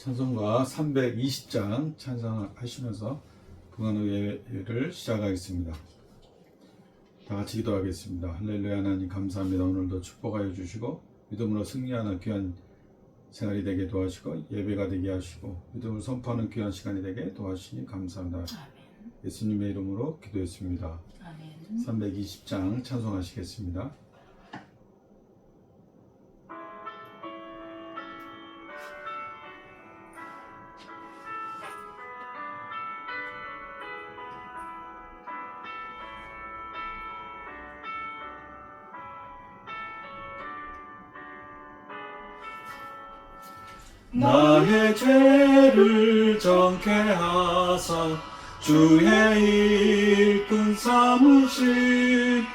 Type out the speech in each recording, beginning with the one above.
찬송가 320장 찬송하시면서 금간의 예배를 시작하겠습니다. 다 같이 기도하겠습니다. 할렐루야. 하나님 감사합니다. 오늘도 축복하여 주시고 믿음으로 승리하는 귀한 생활이 되게 도와주시고 예배가 되게 하시고 믿음을 선포하는 귀한 시간이 되게 도와주시니 감사합니다. 아멘. 예수님의 이름으로 기도했습니다. 아멘. 320장 찬송하시겠습니다. 나의 죄를 정케 하사 주의 일꾼 삼으신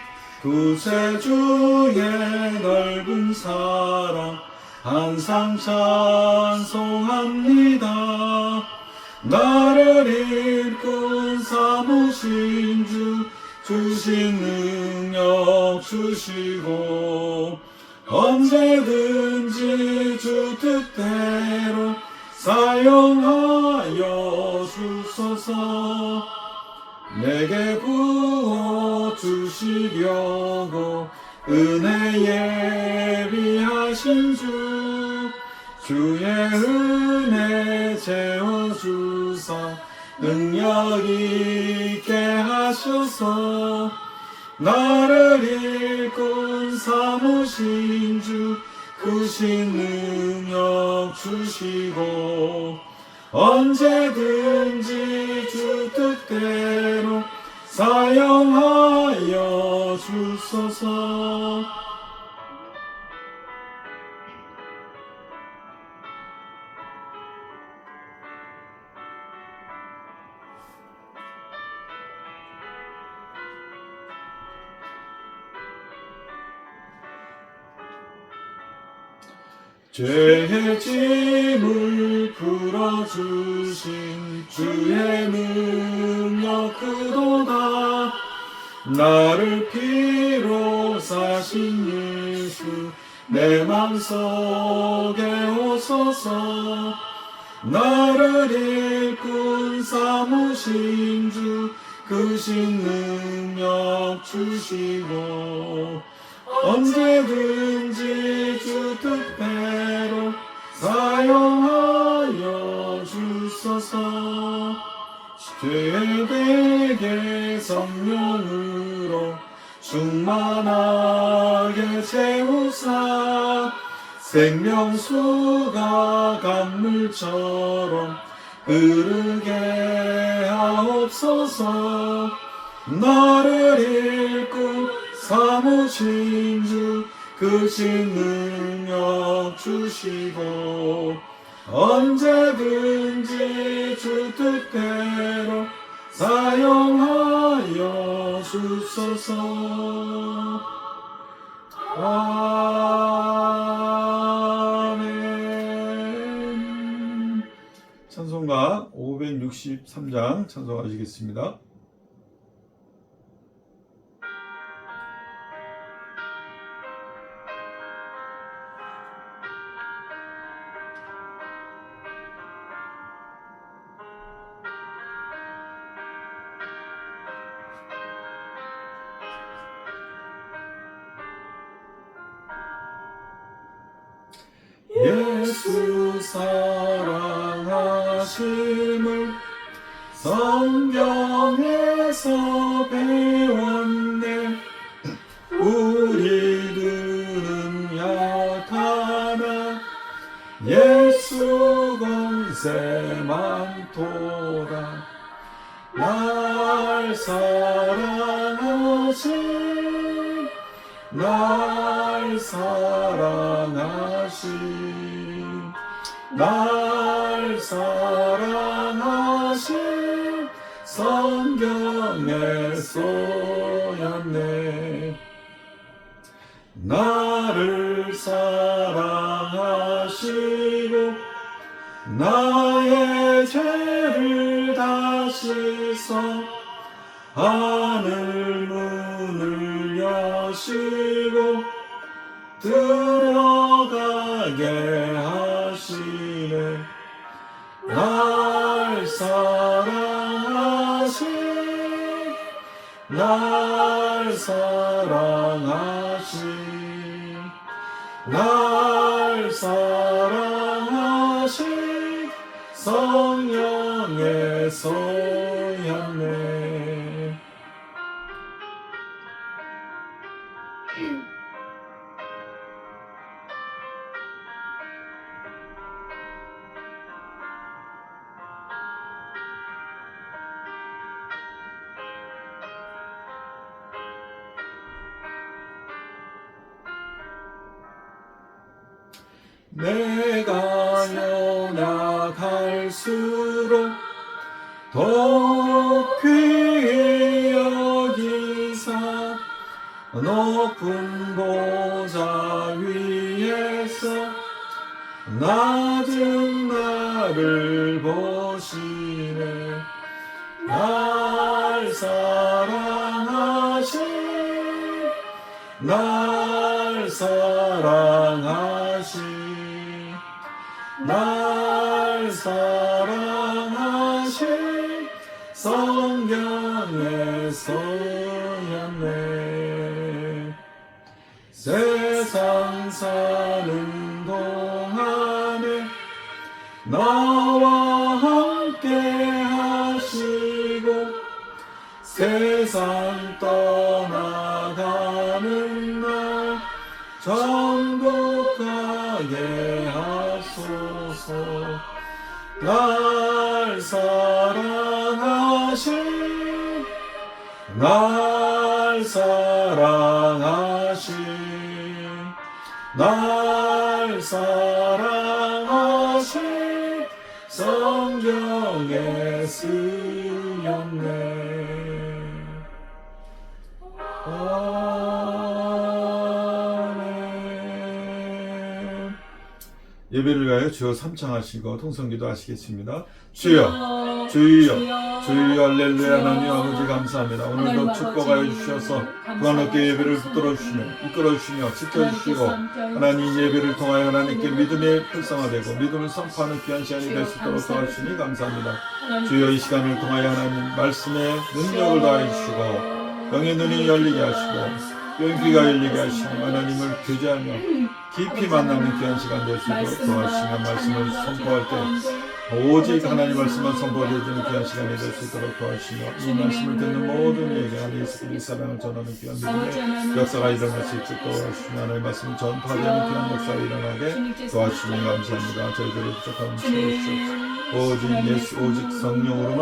구세주의 넓은 사랑 항상 찬송합니다. 나를 일꾼 삼으신 주 주신 능력 주시고 언제든지 주 뜻대로 사용하여 주소서. 내게 부어 주시려고 은혜 예비하신 주 주의 은혜 채워주사 능력 있게 하셔서 나를 일꾼 삼으신 주 크신 능력 주시고 언제든지 주 뜻대로 사용하여 주소서. 죄의 짐을 풀어주신 주의 능력 크도다. 나를 피로 사신 예수 내 맘속에 오소서. 나를 일꾼 삼으신 주 크신 능력 주시고 언제든지 주 뜻대로 사용하여 주소서. 죄되게 성령으로 충만하게 채우사 생명수가 강물처럼 흐르게 하옵소서. 나를 일꾼 삼으신 주 크신 능력 주시고 언제든지 주 뜻대로 사용하여 주소서. 아멘. 찬송가 563장 찬송하시겠습니다. 예수 사랑하심을 성경에서 배웠네. 우리들은 약하나 예수 권세 많도다. 날 사랑하신 날 사랑하신 날 사랑하신 성경에 쏘였네. 나를 사랑하시고 나의 죄를 다 씻어 하늘 문을 여시고 들어가게 하시네. 날 사랑하신 날 사랑하신 날 사랑하신 성령의 소현네. 내가 연약할수록 더 귀히 여기사 높은 보좌 위에서 낮은 나를 보시네. 날 사랑하신 날 사랑하신 날 사랑하신 성령의 소현네. 세상 사는 동안에 나와 함께 하시고 세상 떠나가는 날 전복하게 하소서. 날 사랑하신 날 사랑하신 날 사랑하신 성경에 쓰였네. 아멘. 예배를 위하여 주여 삼창하시고 통성기도 하시겠습니다. 주여 주여 주여 할렐루야. 하나님 아버지 감사합니다. 오늘도 축복하여 주셔서 무한하게 예배를 붙들어 주시며 이끌어 주시며 지켜주시고 하나님 예배를 통하여 하나님께 믿음이 활성화되고 믿음을 선포하는 귀한 시간이 될 수 있도록 도와주시니 감사합니다. 주여 이 시간을 통하여 하나님 말씀의 능력을 더하여 주시고 영의 눈이 열리게 하시고 귀가 열리게 하시고 하나님을 교제하며 깊이 만나는 귀한 시간 될 수 있도록 도와주시며 말씀을 선포할 때 오직 하나님 말씀만 선포되어지는 귀한 시간이 될 수 있도록 도와주시며 이 말씀을 듣는 모든 이에게 하나님 예수 그리스도의 사랑을 전하는 귀한 믿음의 역사가 일어날 수 있도록 도와주시며 하나님의 말씀을 전파되는 귀한 역사가 일어나게 도와주시니 감사합니다. 저희들의 부족함을 채워주시옵소서. 오직 성령으로만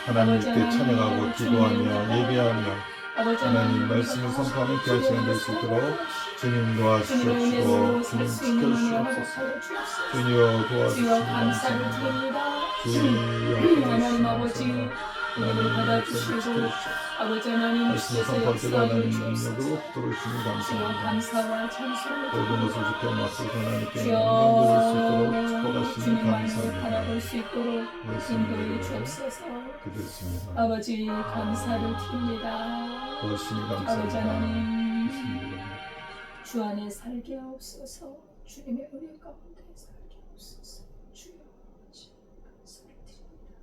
하나님께 찬양하고 기도하며 예배하며 하나님 말씀을 선포하는 귀한 시간 될 수 있도록 주님 도와주시옵시고 주님 지켜주시옵소서. 주여 도와주시니 감사합니다. 주여 하나님 아버지 하나님 받아주시고 아버지 하나님께서 역사하여 주옵소서. 능력으로 들어주시니 주여 감사합니다. 감사와 찬송을 모든 것을 지켜 맡고 하나님께 주여 영광 드릴 수 있도록 축복하시니 주님만을 바라볼 감사합니다. 수 있도록 인도해 주옵소서. 기도했습니다. 아버지 감사를 드립니다. 도와주시니 아버지 감사합니다. 하나님 있습니다. 주 안에 살게 하옵소서. 주님의 은혜 가운데 살게 하옵소서. 주여 아버지 감사를 드립니다.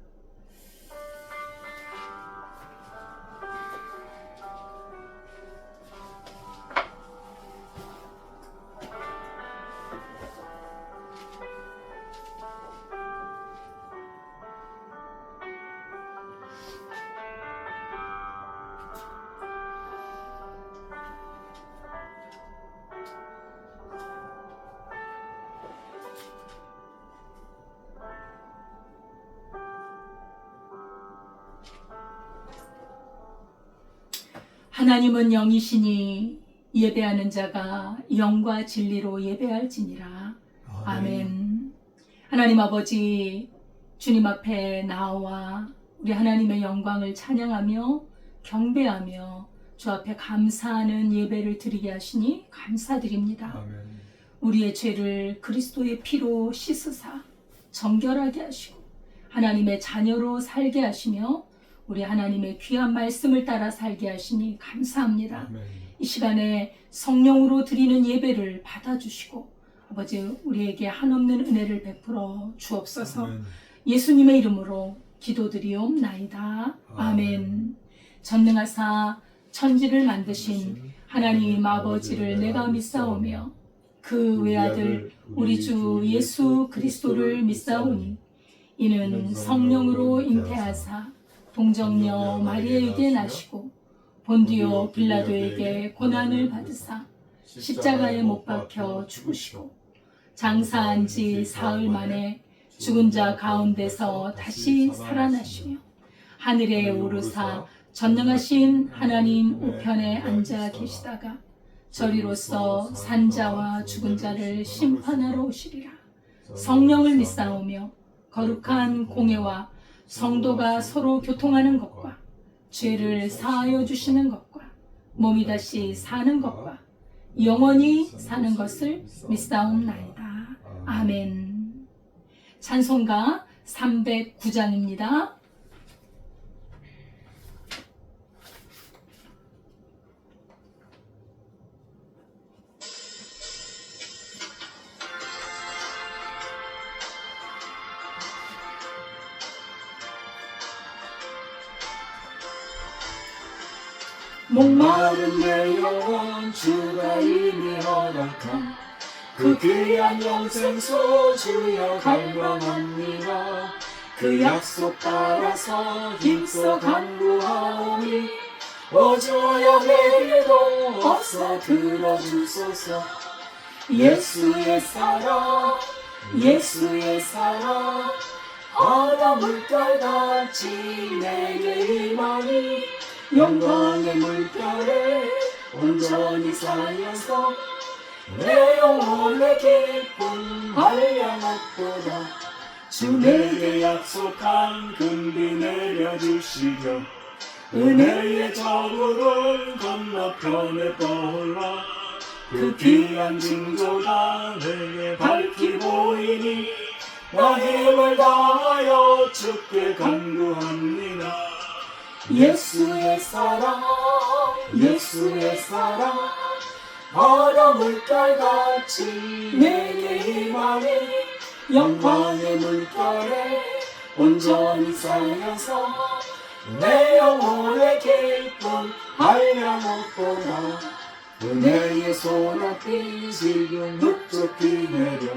하나님은 영이시니 예배하는 자가 영과 진리로 예배할지니라. 아멘. 하나님 아버지, 주님 앞에 나와 우리 하나님의 영광을 찬양하며 경배하며 주 앞에 감사하는 예배를 드리게 하시니 감사드립니다. 아멘. 우리의 죄를 그리스도의 피로 씻으사 정결하게 하시고 하나님의 자녀로 살게 하시며 우리 하나님의 귀한 말씀을 따라 살게 하시니 감사합니다. 아멘. 이 시간에 성령으로 드리는 예배를 받아주시고 아버지 우리에게 한없는 은혜를 베풀어 주옵소서. 아멘. 예수님의 이름으로 기도드리옵나이다. 아멘. 전능하사 천지를 만드신 하나님 아버지를 내가 믿사오며 그 외아들 우리 주 예수 그리스도를 믿사오니 이는 성령으로 잉태하사 동정녀 마리아에게 나시고 본디오 빌라도에게 고난을 받으사 십자가에 못 박혀 죽으시고 장사한 지 사흘 만에 죽은 자 가운데서 다시 살아나시며 하늘에 오르사 전능하신 하나님 우편에 앉아 계시다가 저리로서 산자와 죽은 자를 심판하러 오시리라. 성령을 믿사오며 거룩한 공예와 성도가 서로 교통하는 것과 죄를 사하여 주시는 것과 몸이 다시 사는 것과 영원히 사는 것을 믿사옵나이다. 아멘. 찬송가 309장입니다. 목마른 내 영혼 주가 이미 허락한 그 귀한 영생수 주여 갈망합니다. 그 약속 따라서 힘써 간구하오니 오주여 내게도 없어 들어주소서. 예수의 사랑 예수의 사랑 바다 물결같이 내게 임하니 영광의 물결에 온전히 쌓여서 내 영혼의 기쁨 한량없도다. 주 내게 약속한 금비 내려주시려 은혜의 저물은 건너편에 떠올라 그 귀한 징조가 내게 밝히 보이니 나 힘을 다하여 주께 간구합니다. 예수의 사랑 예수의 사랑 바다 물결같이 내게 임하니 영광의 물결에 온전히 쌓여서 내 영혼의 기쁨 한량없도다. 은혜의 소낙비 지금 흡족히 내려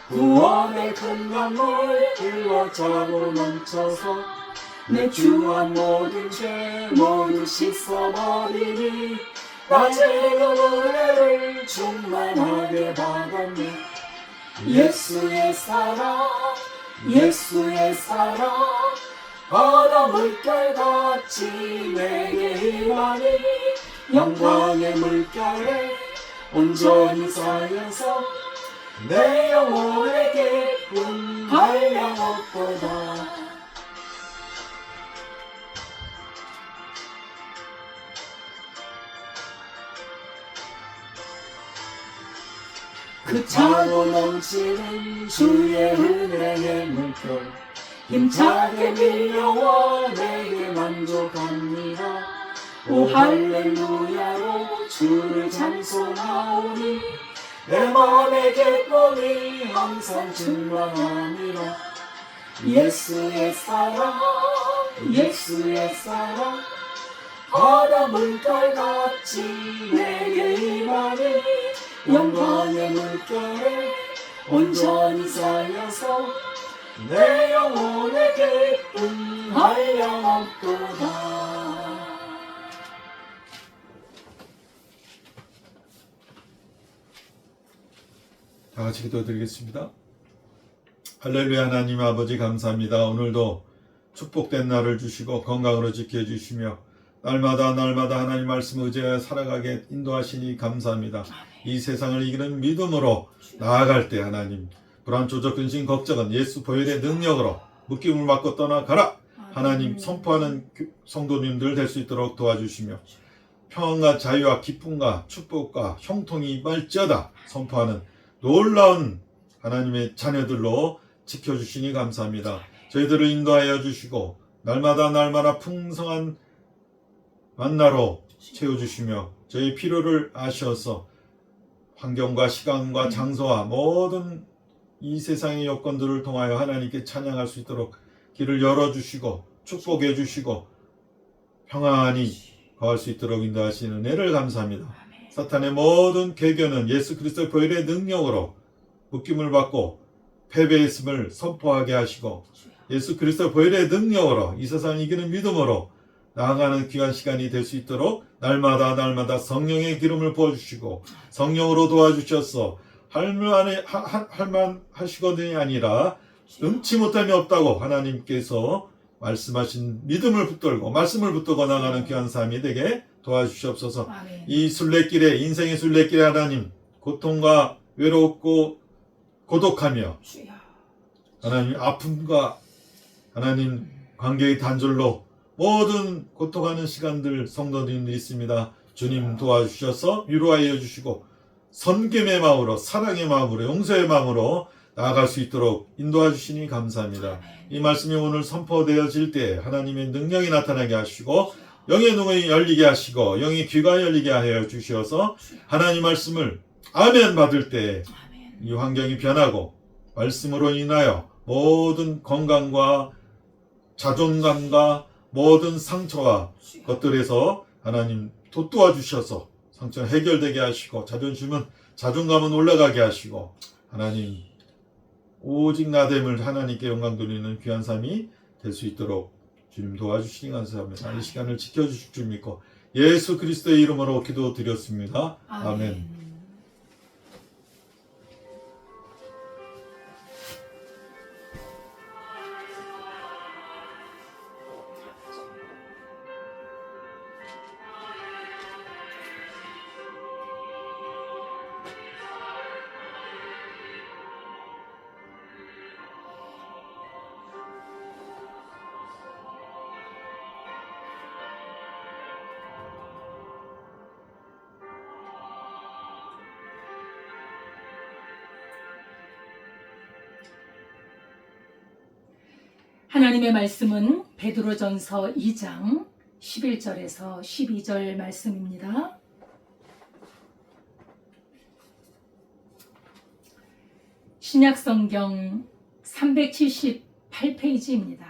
구원의 큰 강물 흘러차고 넘쳐서 내 주한 모든 죄 모두 씻어버리니 나 지금 은혜를 충만하게 받았네. 예수의 사랑 예수의 사랑 바다 물결같이 내게 임하니 영광의 물결에 온전히 쌓여서 내 영혼의 기쁨 한량없도다. 그 차고 넘치는 주의 은혜의 물결 힘차게 밀려와 내게 만족합니다. 오 할렐루야로 주를 찬송하오니 내 맘의 기쁨이 항상 충만하니라. 예수의 사랑 예수의 사랑 바다 물결같이 내게 임하니 영광의 물결에 온전히 쌓여서 내 영혼의 기쁨 한량없도다. 다 같이 기도드리겠습니다. 할렐루야. 하나님 아버지 감사합니다. 오늘도 축복된 날을 주시고 건강으로 지켜주시며 날마다 하나님 말씀 의지하여 살아가게 인도하시니 감사합니다. 이 세상을 이기는 믿음으로 나아갈 때 하나님 불안, 조적, 근심, 걱정은 예수 보혈의 능력으로 묶임을 맞고 떠나가라. 하나님 선포하는 성도님들 될 수 있도록 도와주시며 평안과 자유와 기쁨과 축복과 형통이 임할지어다 선포하는 놀라운 하나님의 자녀들로 지켜주시니 감사합니다. 저희들을 인도하여 주시고 날마다 풍성한 만나로 채워주시며 저희 필요를 아셔서 환경과 시간과 장소와 모든 이 세상의 여건들을 통하여 하나님께 찬양할 수 있도록 길을 열어주시고 축복해 주시고 평안히 거할 수 있도록 인도하시는 은혜를 감사합니다. 사탄의 모든 궤견은 예수 그리스도의 보혈의 능력으로 묶임을 받고 패배했음을 선포하게 하시고 예수 그리스도의 보혈의 능력으로 이 세상을 이기는 믿음으로 나아가는 귀한 시간이 될 수 있도록 날마다 성령의 기름을 부어주시고 성령으로 도와주셔서 할만 하시거든이 아니라 음치 못함이 없다고 하나님께서 말씀하신 믿음을 붙들고 말씀을 붙들고 나가는 귀한 삶이 되게 도와주시옵소서. 아멘. 이 순례길에 인생의 순례길에 하나님 고통과 외롭고 고독하며 주여. 하나님 아픔과 하나님 관계의 단절로 모든 고통하는 시간들 성도님들이 있습니다. 주님 도와주셔서 위로하여 주시고 섬김의 마음으로 사랑의 마음으로 용서의 마음으로 나아갈 수 있도록 인도해 주시니 감사합니다. 이 말씀이 오늘 선포되어질 때 하나님의 능력이 나타나게 하시고 영의 눈이 열리게 하시고 영의 귀가 열리게 하여 주셔서 하나님 말씀을 아멘 받을 때 이 환경이 변하고 말씀으로 인하여 모든 건강과 자존감과 모든 상처와 것들에서 하나님 도와주셔서 상처 해결되게 하시고 자존감은 올라가게 하시고 하나님 오직 나됨을 하나님께 영광 돌리는 귀한 삶이 될 수 있도록 주님 도와주시니 감사합니다. 이 시간을 지켜주실 줄 믿고 예수 그리스도의 이름으로 기도드렸습니다. 아멘. 하나님의 말씀은 베드로전서 2장 11절에서 12절 말씀입니다. 신약성경 378페이지입니다.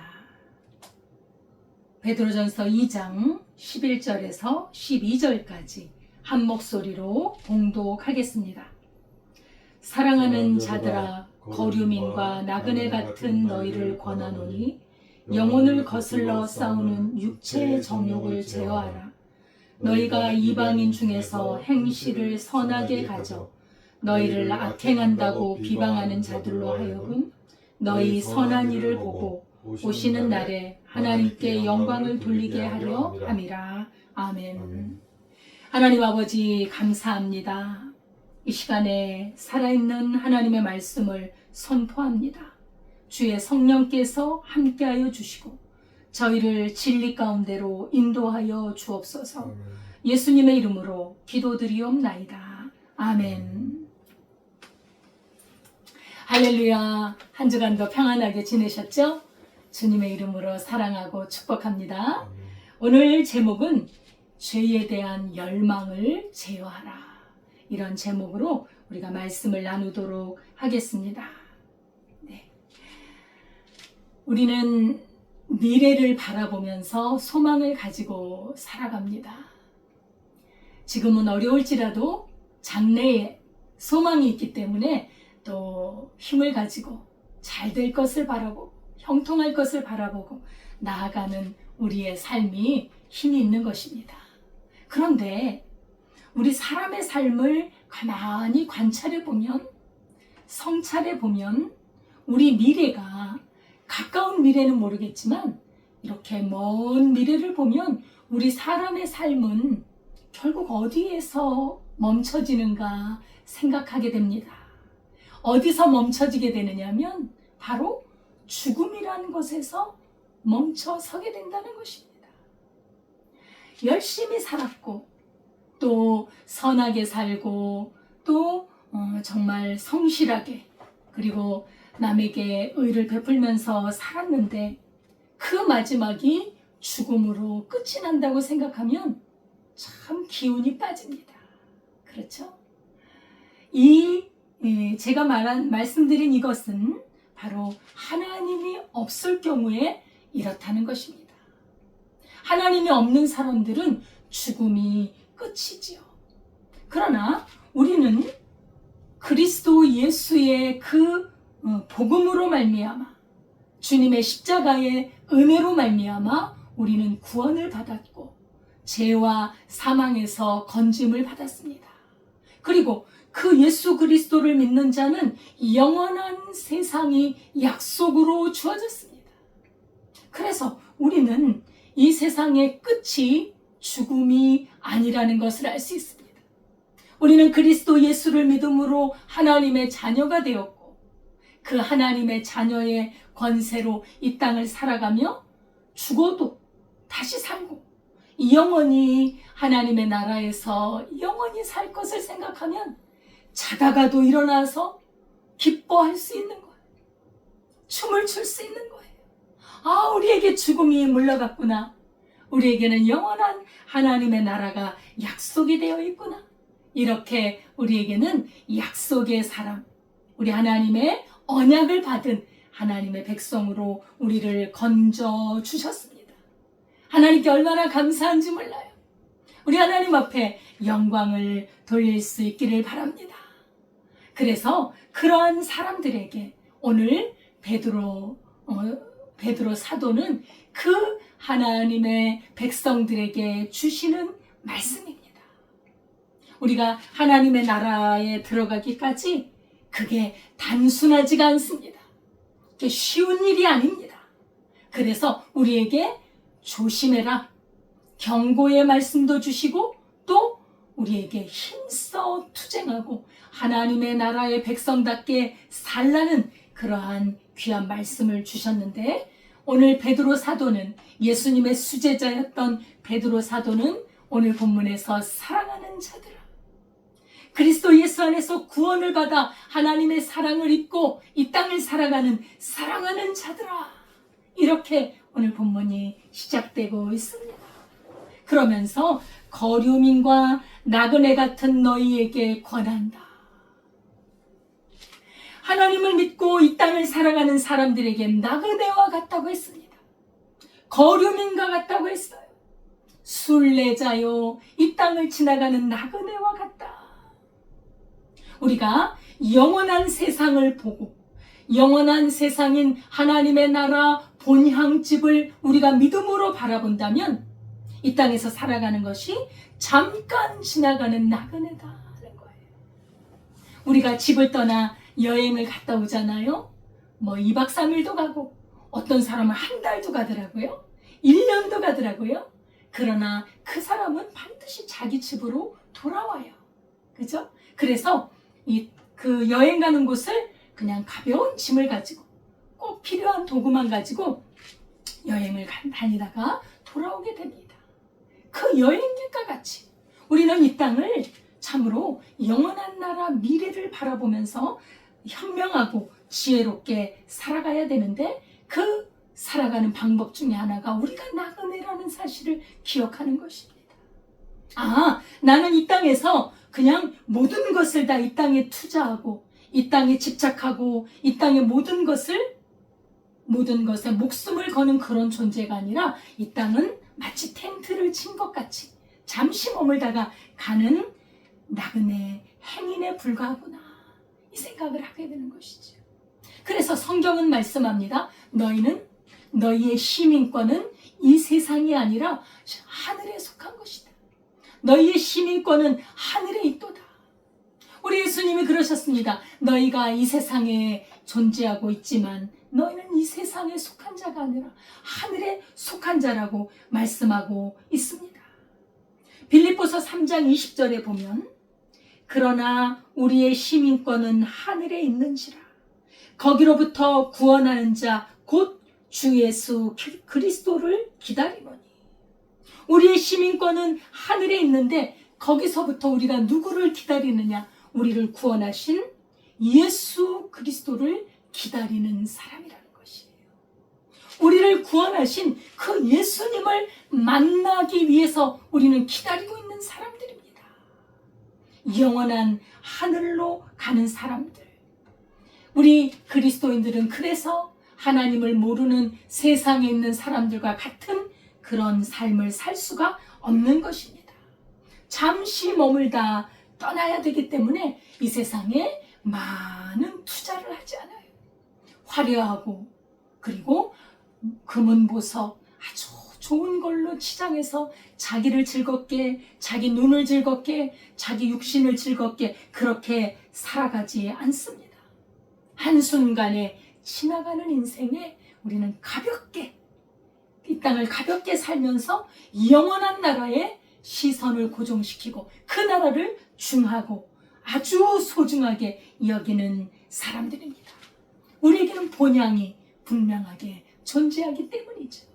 베드로전서 2장 11절에서 12절까지 한 목소리로 봉독하겠습니다. 사랑하는 자들아, 거류민과 나그네 같은 너희를 권하노니 영혼을 거슬러 싸우는 육체의 정욕을 제어하라. 너희가 이방인 중에서 행실을 선하게 가져 너희를 악행한다고 비방하는 자들로 하여금 너희 선한 일을 보고 오시는 날에 하나님께 영광을 돌리게 하려 함이라. 아멘. 하나님 아버지 감사합니다. 이 시간에 살아있는 하나님의 말씀을 선포합니다. 주의 성령께서 함께하여 주시고 저희를 진리 가운데로 인도하여 주옵소서. 예수님의 이름으로 기도드리옵나이다. 아멘. 할렐루야. 한 주간도 평안하게 지내셨죠? 주님의 이름으로 사랑하고 축복합니다. 오늘 제목은 죄에 대한 열망을 제어하라. 이런 제목으로 우리가 말씀을 나누도록 하겠습니다. 네. 우리는 미래를 바라보면서 소망을 가지고 살아갑니다. 지금은 어려울지라도 장래에 소망이 있기 때문에 또 힘을 가지고 잘 될 것을 바라보고 형통할 것을 바라보고 나아가는 우리의 삶이 힘이 있는 것입니다. 그런데 우리 사람의 삶을 가만히 관찰해 보면, 성찰해 보면 우리 미래가 가까운 미래는 모르겠지만 이렇게 먼 미래를 보면 우리 사람의 삶은 결국 어디에서 멈춰지는가 생각하게 됩니다. 어디서 멈춰지게 되느냐면 바로 죽음이라는 것에서 멈춰서게 된다는 것입니다. 열심히 살았고 또 선하게 살고 또 정말 성실하게 그리고 남에게 의를 베풀면서 살았는데 그 마지막이 죽음으로 끝이 난다고 생각하면 참 기운이 빠집니다. 그렇죠? 제가 말씀드린 이것은 바로 하나님이 없을 경우에 이렇다는 것입니다. 하나님이 없는 사람들은 죽음이 끝이지요. 그러나 우리는 그리스도 예수의 그 복음으로 말미암아, 주님의 십자가의 은혜로 말미암아 우리는 구원을 받았고 죄와 사망에서 건짐을 받았습니다. 그리고 그 예수 그리스도를 믿는 자는 영원한 세상이 약속으로 주어졌습니다. 그래서 우리는 이 세상의 끝이 죽음이 아니라는 것을 알 수 있습니다. 우리는 그리스도 예수를 믿음으로 하나님의 자녀가 되었고 그 하나님의 자녀의 권세로 이 땅을 살아가며 죽어도 다시 살고 영원히 하나님의 나라에서 영원히 살 것을 생각하면 자다가도 일어나서 기뻐할 수 있는 거예요. 춤을 출 수 있는 거예요. 아, 우리에게 죽음이 물러갔구나. 우리에게는 영원한 하나님의 나라가 약속이 되어 있구나. 이렇게 우리에게는 약속의 사람, 우리 하나님의 언약을 받은 하나님의 백성으로 우리를 건져 주셨습니다. 하나님께 얼마나 감사한지 몰라요. 우리 하나님 앞에 영광을 돌릴 수 있기를 바랍니다. 그래서 그러한 사람들에게 오늘 베드로 사도는 그 하나님의 백성들에게 주시는 말씀입니다. 우리가 하나님의 나라에 들어가기까지 그게 단순하지가 않습니다. 그게 쉬운 일이 아닙니다. 그래서 우리에게 조심해라, 경고의 말씀도 주시고 또 우리에게 힘써 투쟁하고 하나님의 나라의 백성답게 살라는 그러한 귀한 말씀을 주셨는데, 오늘 베드로 사도는, 예수님의 수제자였던 베드로 사도는 오늘 본문에서 사랑하는 자들아, 그리스도 예수 안에서 구원을 받아 하나님의 사랑을 입고 이 땅을 살아가는 사랑하는 자들아, 이렇게 오늘 본문이 시작되고 있습니다. 그러면서 거류민과 나그네 같은 너희에게 권한다. 하나님을 믿고 이 땅을 살아가는 사람들에게 나그네와 같다고 했습니다. 거류민과 같다고 했어요. 순례자요, 이 땅을 지나가는 나그네와 같다. 우리가 영원한 세상을 보고 영원한 세상인 하나님의 나라 본향집을 우리가 믿음으로 바라본다면 이 땅에서 살아가는 것이 잠깐 지나가는 나그네다는 거예요. 우리가 집을 떠나 여행을 갔다 오잖아요. 2박 3일도 가고 어떤 사람은 한 달도 가더라고요. 1년도 가더라고요. 그러나 그 사람은 반드시 자기 집으로 돌아와요. 그죠? 그래서 그 여행 가는 곳을 그냥 가벼운 짐을 가지고 꼭 필요한 도구만 가지고 여행을 다니다가 돌아오게 됩니다. 그 여행길과 같이 우리는 이 땅을 참으로 영원한 나라 미래를 바라보면서 현명하고 지혜롭게 살아가야 되는데, 그 살아가는 방법 중에 하나가 우리가 나그네라는 사실을 기억하는 것입니다. 아, 나는 이 땅에서 그냥 모든 것을 다 이 땅에 투자하고 이 땅에 집착하고 이 땅의 모든 것에 목숨을 거는 그런 존재가 아니라 이 땅은 마치 텐트를 친 것 같이 잠시 머물다가 가는 나그네 행인에 불과하구나, 이 생각을 하게 되는 것이죠. 그래서 성경은 말씀합니다. 너희의 시민권은 이 세상이 아니라 하늘에 속한 것이다. 너희의 시민권은 하늘에 있도다. 우리 예수님이 그러셨습니다. 너희가 이 세상에 존재하고 있지만 너희는 이 세상에 속한 자가 아니라 하늘에 속한 자라고 말씀하고 있습니다. 빌립보서 3장 20절에 보면, 그러나 우리의 시민권은 하늘에 있는지라 거기로부터 구원하는 자 곧 주 예수 그리스도를 기다리노니. 우리의 시민권은 하늘에 있는데 거기서부터 우리가 누구를 기다리느냐? 우리를 구원하신 예수 그리스도를 기다리는 사람이라는 것이에요. 우리를 구원하신 그 예수님을 만나기 위해서 우리는 기다리고 있는 사람들입니다. 영원한 하늘로 가는 사람들. 우리 그리스도인들은 그래서 하나님을 모르는 세상에 있는 사람들과 같은 그런 삶을 살 수가 없는 것입니다. 잠시 머물다 떠나야 되기 때문에 이 세상에 많은 투자를 하지 않아요. 화려하고 그리고 금은보석 아주 좋은 걸로 치장해서 자기를 즐겁게, 자기 눈을 즐겁게, 자기 육신을 즐겁게 그렇게 살아가지 않습니다. 한순간에 지나가는 인생에 우리는 가볍게 이 땅을 가볍게 살면서 영원한 나라에 시선을 고정시키고 그 나라를 중하고 아주 소중하게 여기는 사람들입니다. 우리에게는 본향이 분명하게 존재하기 때문이죠.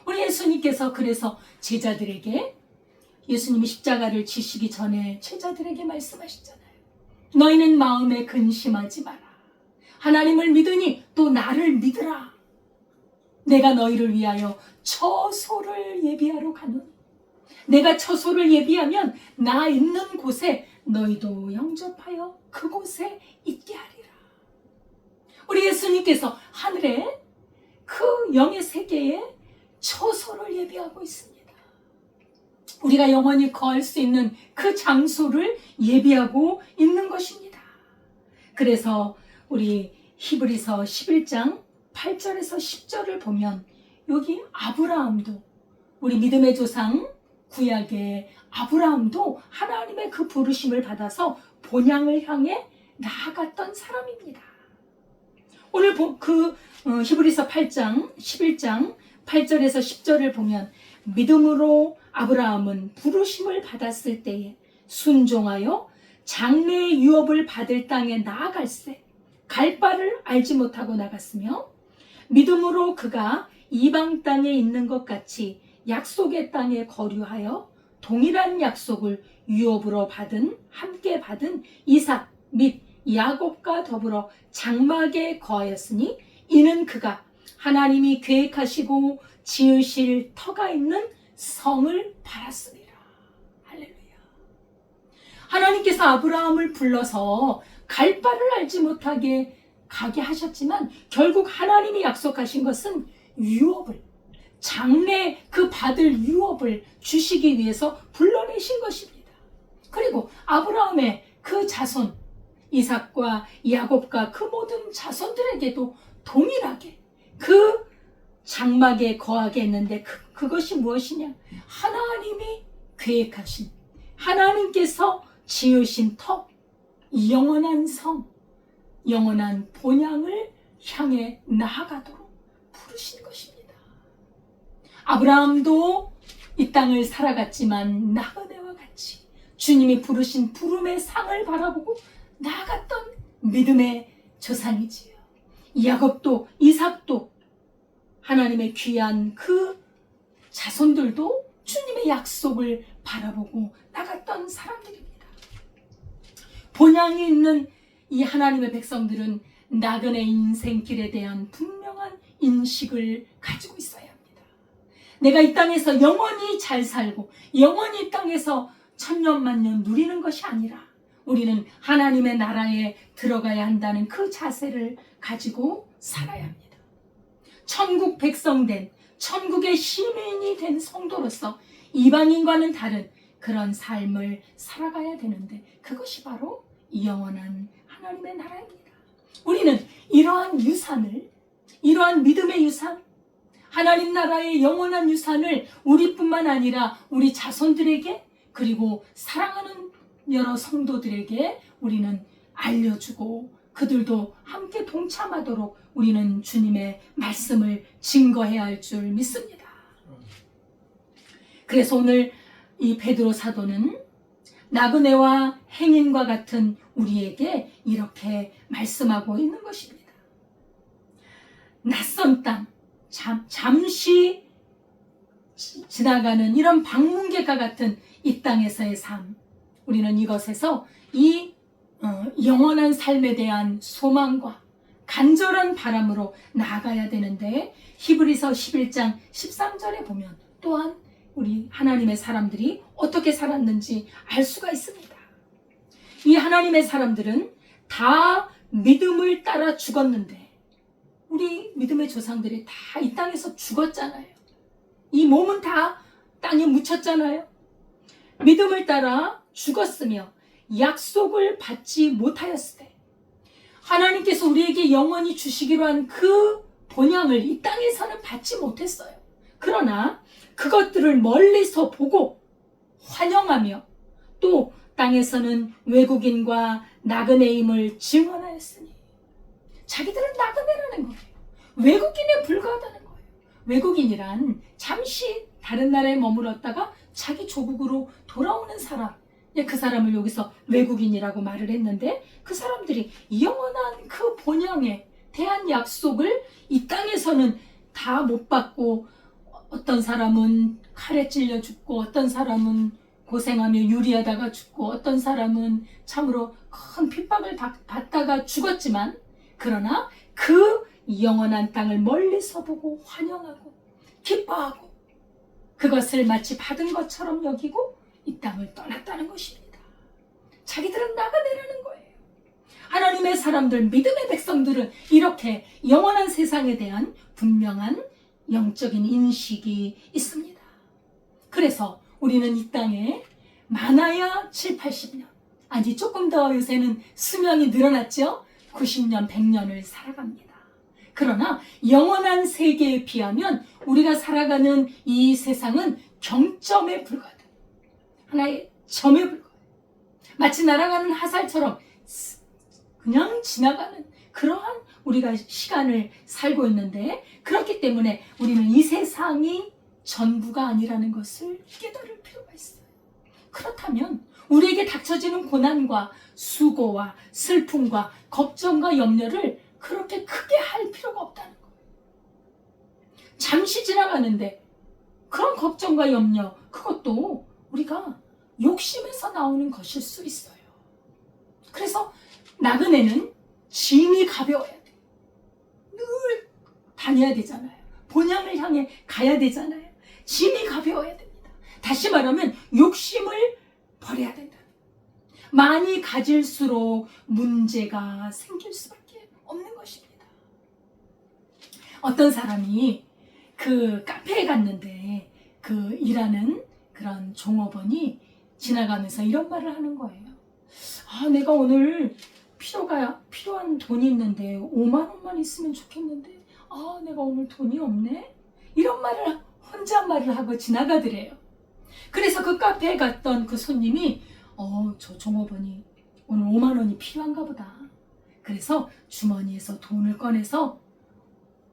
우리 예수님께서 그래서 제자들에게, 예수님이 십자가를 지시기 전에 제자들에게 말씀하셨잖아요. 너희는 마음에 근심하지 마라. 하나님을 믿으니 또 나를 믿으라. 내가 너희를 위하여 처소를 예비하러 가노니 내가 처소를 예비하면 나 있는 곳에 너희도 영접하여 그곳에 있게 하리라. 우리 예수님께서 하늘에 그 영의 세계에 처소를 예비하고 있습니다. 우리가 영원히 거할 수 있는 그 장소를 예비하고 있는 것입니다. 그래서 우리 히브리서 11장 8절에서 10절을 보면 여기 아브라함도, 우리 믿음의 조상 구약의 아브라함도 하나님의 그 부르심을 받아서 본향을 향해 나아갔던 사람입니다. 오늘 히브리서 8장 11장 8절에서 10절을 보면 믿음으로 아브라함은 부르심을 받았을 때에 순종하여 장래의 유업을 받을 땅에 나아갈새 갈 바를 알지 못하고 나갔으며 믿음으로 그가 이방 땅에 있는 것 같이 약속의 땅에 거류하여 동일한 약속을 유업으로 함께 받은 이삭 및 야곱과 더불어 장막에 거하였으니 이는 그가 하나님이 계획하시고 지으실 터가 있는 성을 바랐습니다. 할렐루야. 하나님께서 아브라함을 불러서 갈 바를 알지 못하게 가게 하셨지만 결국 하나님이 약속하신 것은 유업을, 장래 그 받을 유업을 주시기 위해서 불러내신 것입니다. 그리고 아브라함의 그 자손 이삭과 야곱과 그 모든 자손들에게도 동일하게 그 장막에 거하게 했는데 그것이 무엇이냐? 하나님이 계획하신, 하나님께서 지으신 터, 영원한 성, 영원한 본향을 향해 나아가도록 부르신 것입니다. 아브라함도 이 땅을 살아갔지만 나그네와 같이 주님이 부르신 부름의 상을 바라보고 나아갔던 믿음의 조상이지요. 야곱도 이삭도 하나님의 귀한 그 자손들도 주님의 약속을 바라보고 나갔던 사람들입니다. 본향이 있는 이 하나님의 백성들은 나그네 인생길에 대한 분명한 인식을 가지고 있어야 합니다. 내가 이 땅에서 영원히 잘 살고 영원히 이 땅에서 천년만년 누리는 것이 아니라 우리는 하나님의 나라에 들어가야 한다는 그 자세를 가지고 살아야 합니다. 천국 백성 된, 천국의 시민이 된 성도로서 이방인과는 다른 그런 삶을 살아가야 되는데 그것이 바로 영원한 하나님의 나라입니다. 우리는 이러한 유산을, 이러한 믿음의 유산, 하나님 나라의 영원한 유산을 우리뿐만 아니라 우리 자손들에게 그리고 사랑하는 여러 성도들에게 우리는 알려주고 그들도 함께 동참하도록 우리는 주님의 말씀을 증거해야 할 줄 믿습니다. 그래서 오늘 이 베드로 사도는 나그네와 행인과 같은 우리에게 이렇게 말씀하고 있는 것입니다. 낯선 땅, 잠시 지나가는 이런 방문객과 같은 이 땅에서의 삶, 우리는 이것에서 이 영원한 삶에 대한 소망과 간절한 바람으로 나아가야 되는데 히브리서 11장 13절에 보면 또한 우리 하나님의 사람들이 어떻게 살았는지 알 수가 있습니다. 이 하나님의 사람들은 다 믿음을 따라 죽었는데 우리 믿음의 조상들이 다 이 땅에서 죽었잖아요. 이 몸은 다 땅에 묻혔잖아요. 믿음을 따라 죽었으며 약속을 받지 못하였을 때 하나님께서 우리에게 영원히 주시기로 한 그 본향을 이 땅에서는 받지 못했어요. 그러나 그것들을 멀리서 보고 환영하며 또 땅에서는 외국인과 나그네임을 증언하였으니 자기들은 나그네라는 거예요. 외국인에 불과하다는 거예요. 외국인이란 잠시 다른 나라에 머물렀다가 자기 조국으로 돌아오는 사람. 그 사람을 여기서 외국인이라고 말을 했는데 그 사람들이 영원한 그 본향에 대한 약속을 이 땅에서는 다 못 받고 어떤 사람은 칼에 찔려 죽고 어떤 사람은 고생하며 유리하다가 죽고 어떤 사람은 참으로 큰 핍박을 받다가 죽었지만 그러나 그 영원한 땅을 멀리서 보고 환영하고 기뻐하고 그것을 마치 받은 것처럼 여기고 이 땅을 떠났다는 것입니다. 자기들은 나그네라는 거예요. 하나님의 사람들, 믿음의 백성들은 이렇게 영원한 세상에 대한 분명한 영적인 인식이 있습니다. 그래서 우리는 이 땅에 많아야 7, 80년, 아니 조금 더 요새는 수명이 늘어났죠? 90년, 100년을 살아갑니다. 그러나 영원한 세계에 비하면 우리가 살아가는 이 세상은 경점에 불과하다. 하나의 점에 불과해요. 마치 날아가는 화살처럼 그냥 지나가는 그러한 우리가 시간을 살고 있는데 그렇기 때문에 우리는 이 세상이 전부가 아니라는 것을 깨달을 필요가 있어요. 그렇다면 우리에게 닥쳐지는 고난과 수고와 슬픔과 걱정과 염려를 그렇게 크게 할 필요가 없다는 거예요. 잠시 지나가는데 그런 걱정과 염려, 그것도 우리가 욕심에서 나오는 것일 수 있어요. 그래서 나그네는 짐이 가벼워야 돼. 늘 다녀야 되잖아요. 본향을 향해 가야 되잖아요. 짐이 가벼워야 됩니다. 다시 말하면 욕심을 버려야 된다. 많이 가질수록 문제가 생길 수밖에 없는 것입니다. 어떤 사람이 그 카페에 갔는데 그 일하는 그런 종업원이 지나가면서 이런 말을 하는 거예요. 아, 내가 오늘 필요한 돈이 있는데 5만 원만 있으면 좋겠는데 아, 내가 오늘 돈이 없네? 이런 말을 혼잣말을 하고 지나가더래요. 그래서 그 카페에 갔던 그 손님이 저 종업원이 오늘 5만 원이 필요한가 보다. 그래서 주머니에서 돈을 꺼내서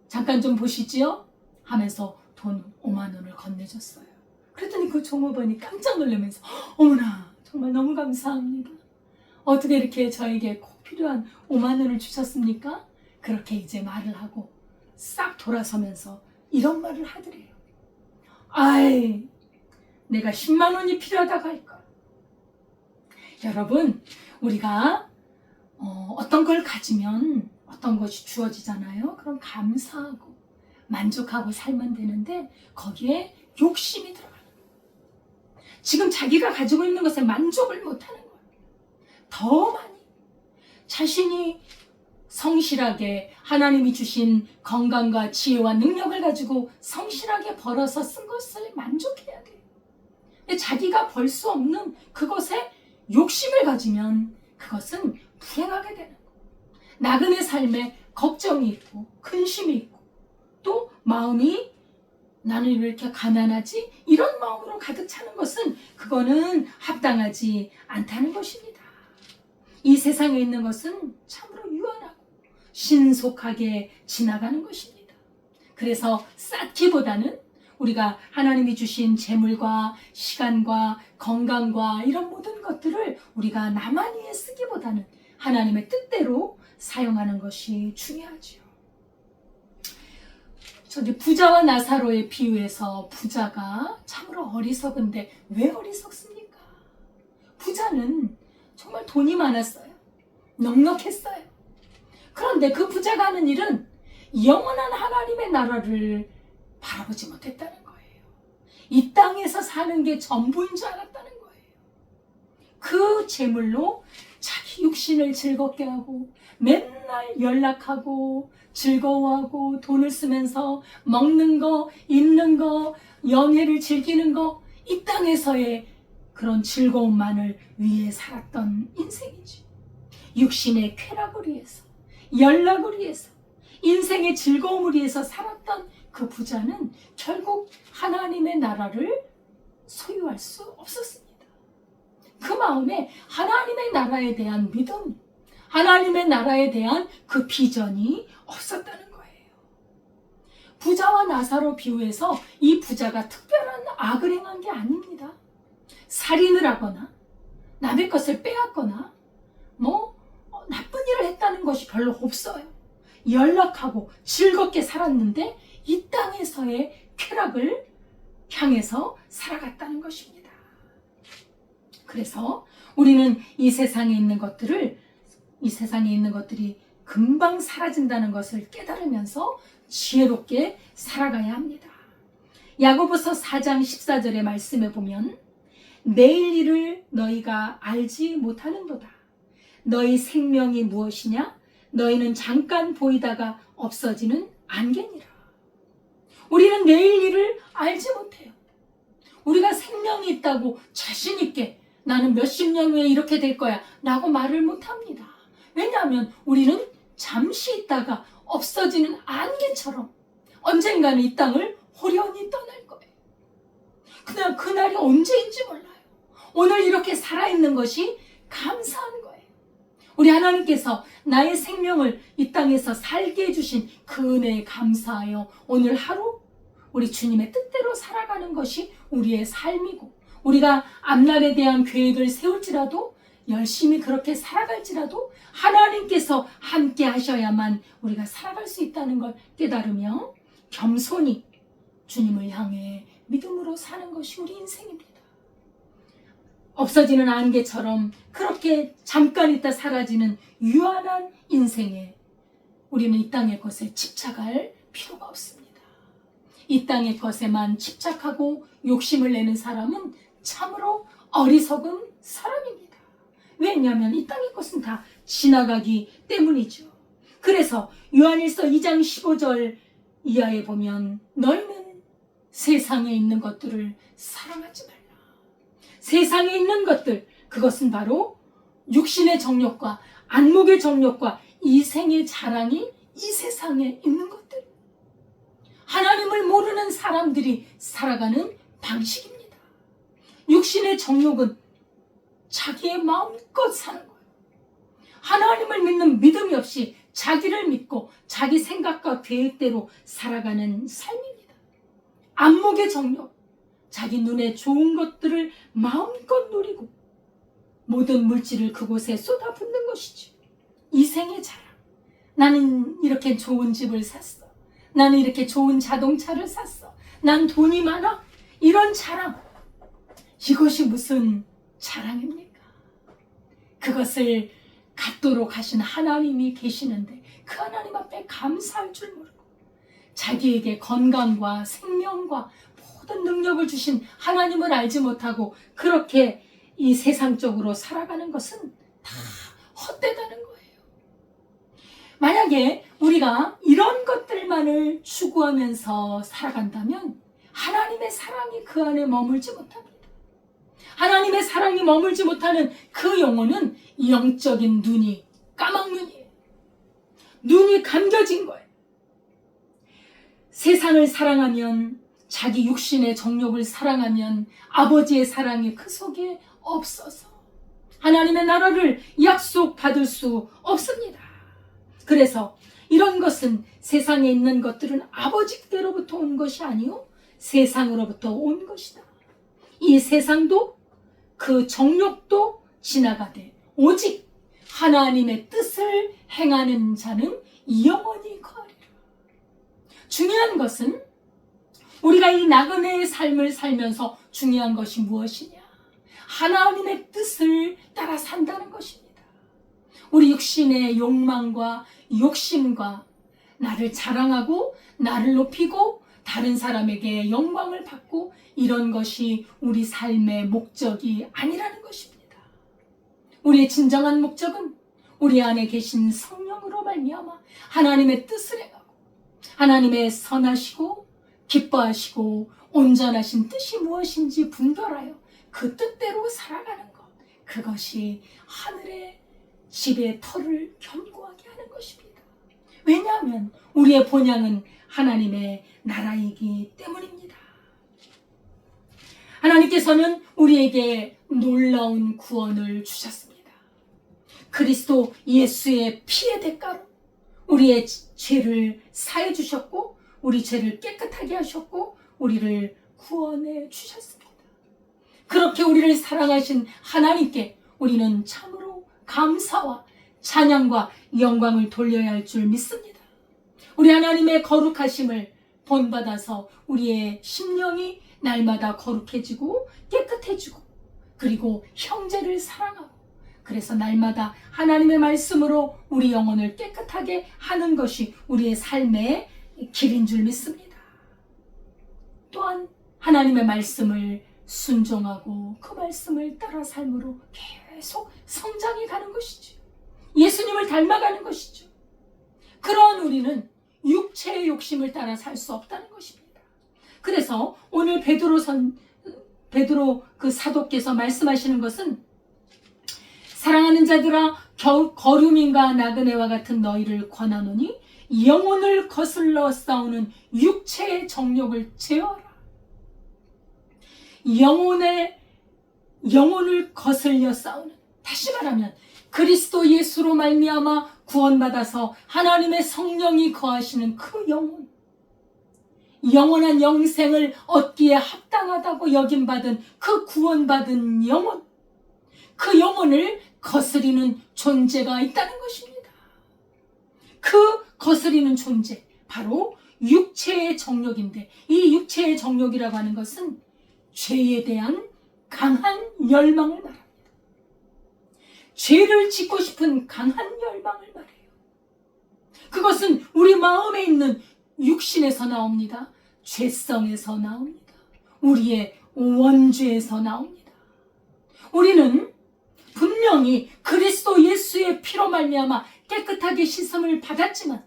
잠깐 좀 보시지요? 하면서 돈 5만 원을 건네줬어요. 그랬더니 그 종업원이 깜짝 놀라면서 어머나 정말 너무 감사합니다. 어떻게 이렇게 저에게 꼭 필요한 5만 원을 주셨습니까? 그렇게 이제 말을 하고 싹 돌아서면서 이런 말을 하더래요. 아이, 내가 10만 원이 필요하다고 할걸. 여러분, 우리가 어떤 걸 가지면 어떤 것이 주어지잖아요. 그럼 감사하고 만족하고 살면 되는데 거기에 욕심이 들어가는 거예요. 지금 자기가 가지고 있는 것에 만족을 못하는 거예요. 더 많이 자신이 성실하게 하나님이 주신 건강과 지혜와 능력을 가지고 성실하게 벌어서 쓴 것을 만족해야 돼요. 근데 자기가 벌 수 없는 그것에 욕심을 가지면 그것은 불행하게 되는 거예요. 나그네 삶에 걱정이 있고 근심이 있고 또 마음이 나는 왜 이렇게 가난하지? 이런 마음으로 가득 차는 것은 그거는 합당하지 않다는 것입니다. 이 세상에 있는 것은 참으로 유한하고 신속하게 지나가는 것입니다. 그래서 쌓기보다는 우리가 하나님이 주신 재물과 시간과 건강과 이런 모든 것들을 우리가 나만 위해 쓰기보다는 하나님의 뜻대로 사용하는 것이 중요하지요. 저기 부자와 나사로의 비유에서 부자가 참으로 어리석은데 왜 어리석습니까? 부자는 정말 돈이 많았어요. 넉넉했어요. 그런데 그 부자가 하는 일은 영원한 하나님의 나라를 바라보지 못했다는 거예요. 이 땅에서 사는 게 전부인 줄 알았다는 거예요. 그 재물로 자기 육신을 즐겁게 하고 맨날 연락하고 즐거워하고 돈을 쓰면서 먹는 거, 입는 거, 연애를 즐기는 거, 이 땅에서의 그런 즐거움만을 위해 살았던 인생이지. 육신의 쾌락을 위해서, 연락을 위해서, 인생의 즐거움을 위해서 살았던 그 부자는 결국 하나님의 나라를 소유할 수 없었습니다. 그 마음에 하나님의 나라에 대한 믿음, 하나님의 나라에 대한 그 비전이 없었다는 거예요. 부자와 나사로 비유해서 이 부자가 특별한 악을 행한 게 아닙니다. 살인을 하거나 남의 것을 빼앗거나 나쁜 일을 했다는 것이 별로 없어요. 연락하고 즐겁게 살았는데 이 땅에서의 쾌락을 향해서 살아갔다는 것입니다. 그래서 우리는 이 세상에 있는 것들이 금방 사라진다는 것을 깨달으면서 지혜롭게 살아가야 합니다. 야고보서 4장 14절의 말씀에 보면 내일 일을 너희가 알지 못하는도다. 너희 생명이 무엇이냐? 너희는 잠깐 보이다가 없어지는 안개니라. 우리는 내일 일을 알지 못해요. 우리가 생명이 있다고 자신 있게 나는 몇십 년 후에 이렇게 될 거야 라고 말을 못합니다. 왜냐하면 우리는 잠시 있다가 없어지는 안개처럼 언젠가는 이 땅을 호련히 떠날 거예요. 그냥 그날이 언제인지 몰라요. 오늘 이렇게 살아있는 것이 감사한 거예요. 우리 하나님께서 나의 생명을 이 땅에서 살게 해주신 그 은혜에 감사하여 오늘 하루 우리 주님의 뜻대로 살아가는 것이 우리의 삶이고, 우리가 앞날에 대한 계획을 세울지라도 열심히 그렇게 살아갈지라도 하나님께서 함께 하셔야만 우리가 살아갈 수 있다는 걸 깨달으며 겸손히 주님을 향해 믿음으로 사는 것이 우리 인생입니다. 없어지는 안개처럼 그렇게 잠깐 있다 사라지는 유한한 인생에 우리는 이 땅의 것에 집착할 필요가 없습니다. 이 땅의 것에만 집착하고 욕심을 내는 사람은 참으로 어리석은 사람입니다. 왜냐하면 이 땅의 것은 다 지나가기 때문이죠. 그래서 요한일서 2장 15절 이하에 보면 너희는 세상에 있는 것들을 사랑하지 말라. 세상에 있는 것들, 그것은 바로 육신의 정욕과 안목의 정욕과 이생의 자랑이 이 세상에 있는 것들. 하나님을 모르는 사람들이 살아가는 방식입니다. 육신의 정욕은 자기의 마음껏 사는 거예요. 하나님을 믿는 믿음이 없이 자기를 믿고 자기 생각과 계획대로 살아가는 삶입니다. 안목의 정욕, 자기 눈에 좋은 것들을 마음껏 누리고 모든 물질을 그곳에 쏟아붓는 것이죠. 이생의 자랑. 나는 이렇게 좋은 집을 샀어. 나는 이렇게 좋은 자동차를 샀어. 난 돈이 많아. 이런 자랑. 이것이 무슨 자랑입니까? 그것을 갖도록 하신 하나님이 계시는데 그 하나님 앞에 감사할 줄 모르고 자기에게 건강과 생명과 모든 능력을 주신 하나님을 알지 못하고 그렇게 이 세상적으로 살아가는 것은 다 헛되다는 거예요. 만약에 우리가 이런 것들만을 추구하면서 살아간다면 하나님의 사랑이 그 안에 머물지 못합니다. 하나님의 사랑이 머물지 못하는 그 영혼은 영적인 눈이 까막눈이에요. 눈이 감겨진 거예요. 세상을 사랑하면, 자기 육신의 정욕을 사랑하면 아버지의 사랑이 그 속에 없어서 하나님의 나라를 약속받을 수 없습니다. 그래서 이런 것은 세상에 있는 것들은 아버지께로부터 온 것이 아니요 세상으로부터 온 것이다. 이 세상도 그 정욕도 지나가되 오직 하나님의 뜻을 행하는 자는 영원히 거하리라. 중요한 것은 우리가 이 나그네의 삶을 살면서 중요한 것이 무엇이냐? 하나님의 뜻을 따라 산다는 것입니다. 우리 육신의 욕망과 욕심과 나를 자랑하고 나를 높이고 다른 사람에게 영광을 받고 이런 것이 우리 삶의 목적이 아니라는 것입니다. 우리의 진정한 목적은 우리 안에 계신 성령으로 말미암아 하나님의 뜻을 행하고 하나님의 선하시고 기뻐하시고 온전하신 뜻이 무엇인지 분별하여 그 뜻대로 살아가는 것, 그것이 하늘의 집의 터를 견고하게 하는 것입니다. 왜냐하면 우리의 본향은 하나님의 나라이기 때문입니다. 하나님께서는 우리에게 놀라운 구원을 주셨습니다. 그리스도 예수의 피의 대가로 우리의 죄를 사해 주셨고 우리 죄를 깨끗하게 하셨고 우리를 구원해 주셨습니다. 그렇게 우리를 사랑하신 하나님께 우리는 참으로 감사와 찬양과 영광을 돌려야 할 줄 믿습니다. 우리 하나님의 거룩하심을 본받아서 우리의 심령이 날마다 거룩해지고 깨끗해지고 그리고 형제를 사랑하고 그래서 날마다 하나님의 말씀으로 우리 영혼을 깨끗하게 하는 것이 우리의 삶의 길인 줄 믿습니다. 또한 하나님의 말씀을 순종하고 그 말씀을 따라 삶으로 계속 성장해 가는 것이죠. 예수님을 닮아가는 것이죠. 그러한 우리는 육체의 욕심을 따라 살 수 없다는 것입니다. 그래서 오늘 베드로 그 사도께서 말씀하시는 것은 사랑하는 자들아 거류민과 나그네와 같은 너희를 권하노니 영혼을 거슬러 싸우는 육체의 정욕을 제어하라. 영혼을 거슬려 싸우는, 다시 말하면 그리스도 예수로 말미암아 구원받아서 하나님의 성령이 거하시는 그 영원한 영생을 얻기에 합당하다고 여김받은 그 구원받은 영혼, 그 영혼을 거스리는 존재가 있다는 것입니다. 그 거스리는 존재, 바로 육체의 정욕인데 이 육체의 정욕이라고 하는 것은 죄에 대한 강한 열망을 말합니다. 죄를 짓고 싶은 강한 열망을 말해요. 그것은 우리 마음에 있는 육신에서 나옵니다. 죄성에서 나옵니다. 우리의 원죄에서 나옵니다. 우리는 분명히 그리스도 예수의 피로 말미암아 깨끗하게 씻음을 받았지만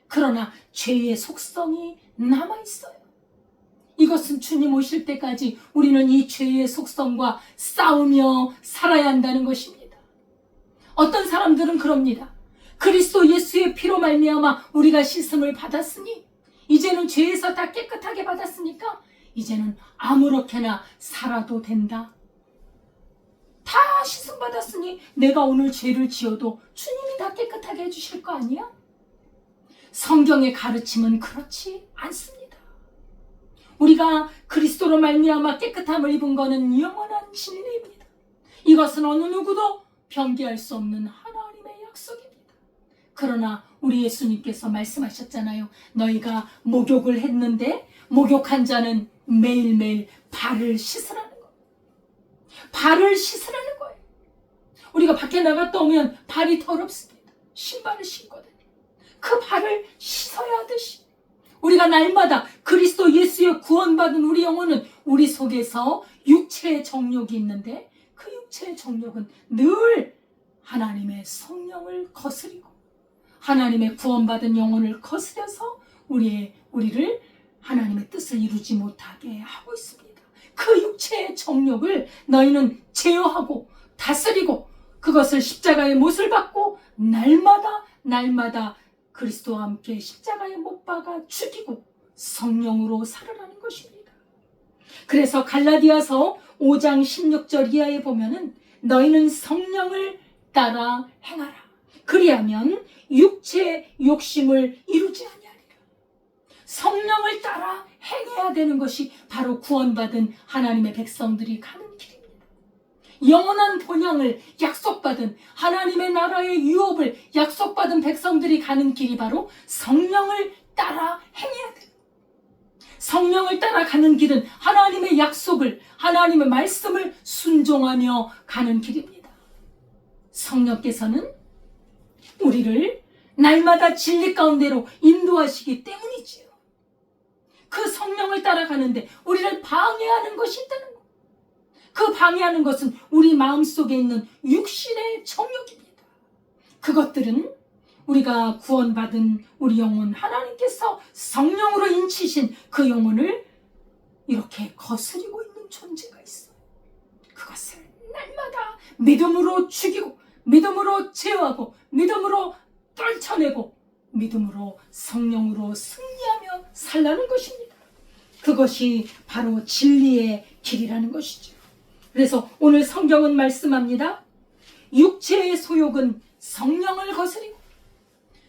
그러나 죄의 속성이 남아있어요. 이것은 주님 오실 때까지 우리는 이 죄의 속성과 싸우며 살아야 한다는 것입니다. 어떤 사람들은 그럽니다. 그리스도 예수의 피로 말미암아 우리가 씻음을 받았으니 이제는 죄에서 다 깨끗하게 받았으니까 이제는 아무렇게나 살아도 된다. 다 씻음 받았으니 내가 오늘 죄를 지어도 주님이 다 깨끗하게 해주실 거 아니야? 성경의 가르침은 그렇지 않습니다. 우리가 그리스도로 말미암아 깨끗함을 입은 것은 영원한 진리입니다. 이것은 어느 누구도 변개할 수 없는 하나님의 약속입니다. 그러나 우리 예수님께서 말씀하셨잖아요. 너희가 목욕을 했는데 목욕한 자는 매일매일 발을 씻으라는 거예요. 발을 씻으라는 거예요. 우리가 밖에 나갔다 오면 발이 더럽습니다. 신발을 신거든요. 그 발을 씻어야 하듯이 우리가 날마다 그리스도 예수의 구원받은 우리 영혼은 우리 속에서 육체의 정욕이 있는데 그 육체의 정욕은 늘 하나님의 성령을 거스리고 하나님의 구원받은 영혼을 거스려서 우리를 하나님의 뜻을 이루지 못하게 하고 있습니다. 그 육체의 정욕을 너희는 제어하고 다스리고 그것을 십자가의 못을 받고 날마다 그리스도와 함께 십자가에 못 박아 죽이고 성령으로 살아가는 것입니다. 그래서 갈라디아서 5장 16절 이하에 보면은 너희는 성령을 따라 행하라. 그리하면 육체의 욕심을 이루지 아니하리라. 성령을 따라 행해야 되는 것이 바로 구원받은 하나님의 백성들이 가는 길입니다. 영원한 본향을 약속받은 하나님의 나라의 유업을 약속받은 백성들이 가는 길이 바로 성령을 따라 행해야 돼요. 성령을 따라 가는 길은 하나님의 약속을, 하나님의 말씀을 순종하며 가는 길입니다. 성령께서는 우리를 날마다 진리 가운데로 인도하시기 때문이지요. 그 성령을 따라가는데 우리를 방해하는 것이 있다는 것. 그 방해하는 것은 우리 마음속에 있는 육신의 정욕입니다. 그것들은 우리가 구원받은 우리 영혼, 하나님께서 성령으로 인치신 그 영혼을 이렇게 거스리고 있는 존재가 있어요. 그것을 날마다 믿음으로 죽이고, 믿음으로 제어하고, 믿음으로 떨쳐내고, 믿음으로 성령으로 승리하며 살라는 것입니다. 그것이 바로 진리의 길이라는 것이죠. 그래서 오늘 성경은 말씀합니다. 육체의 소욕은 성령을 거스리고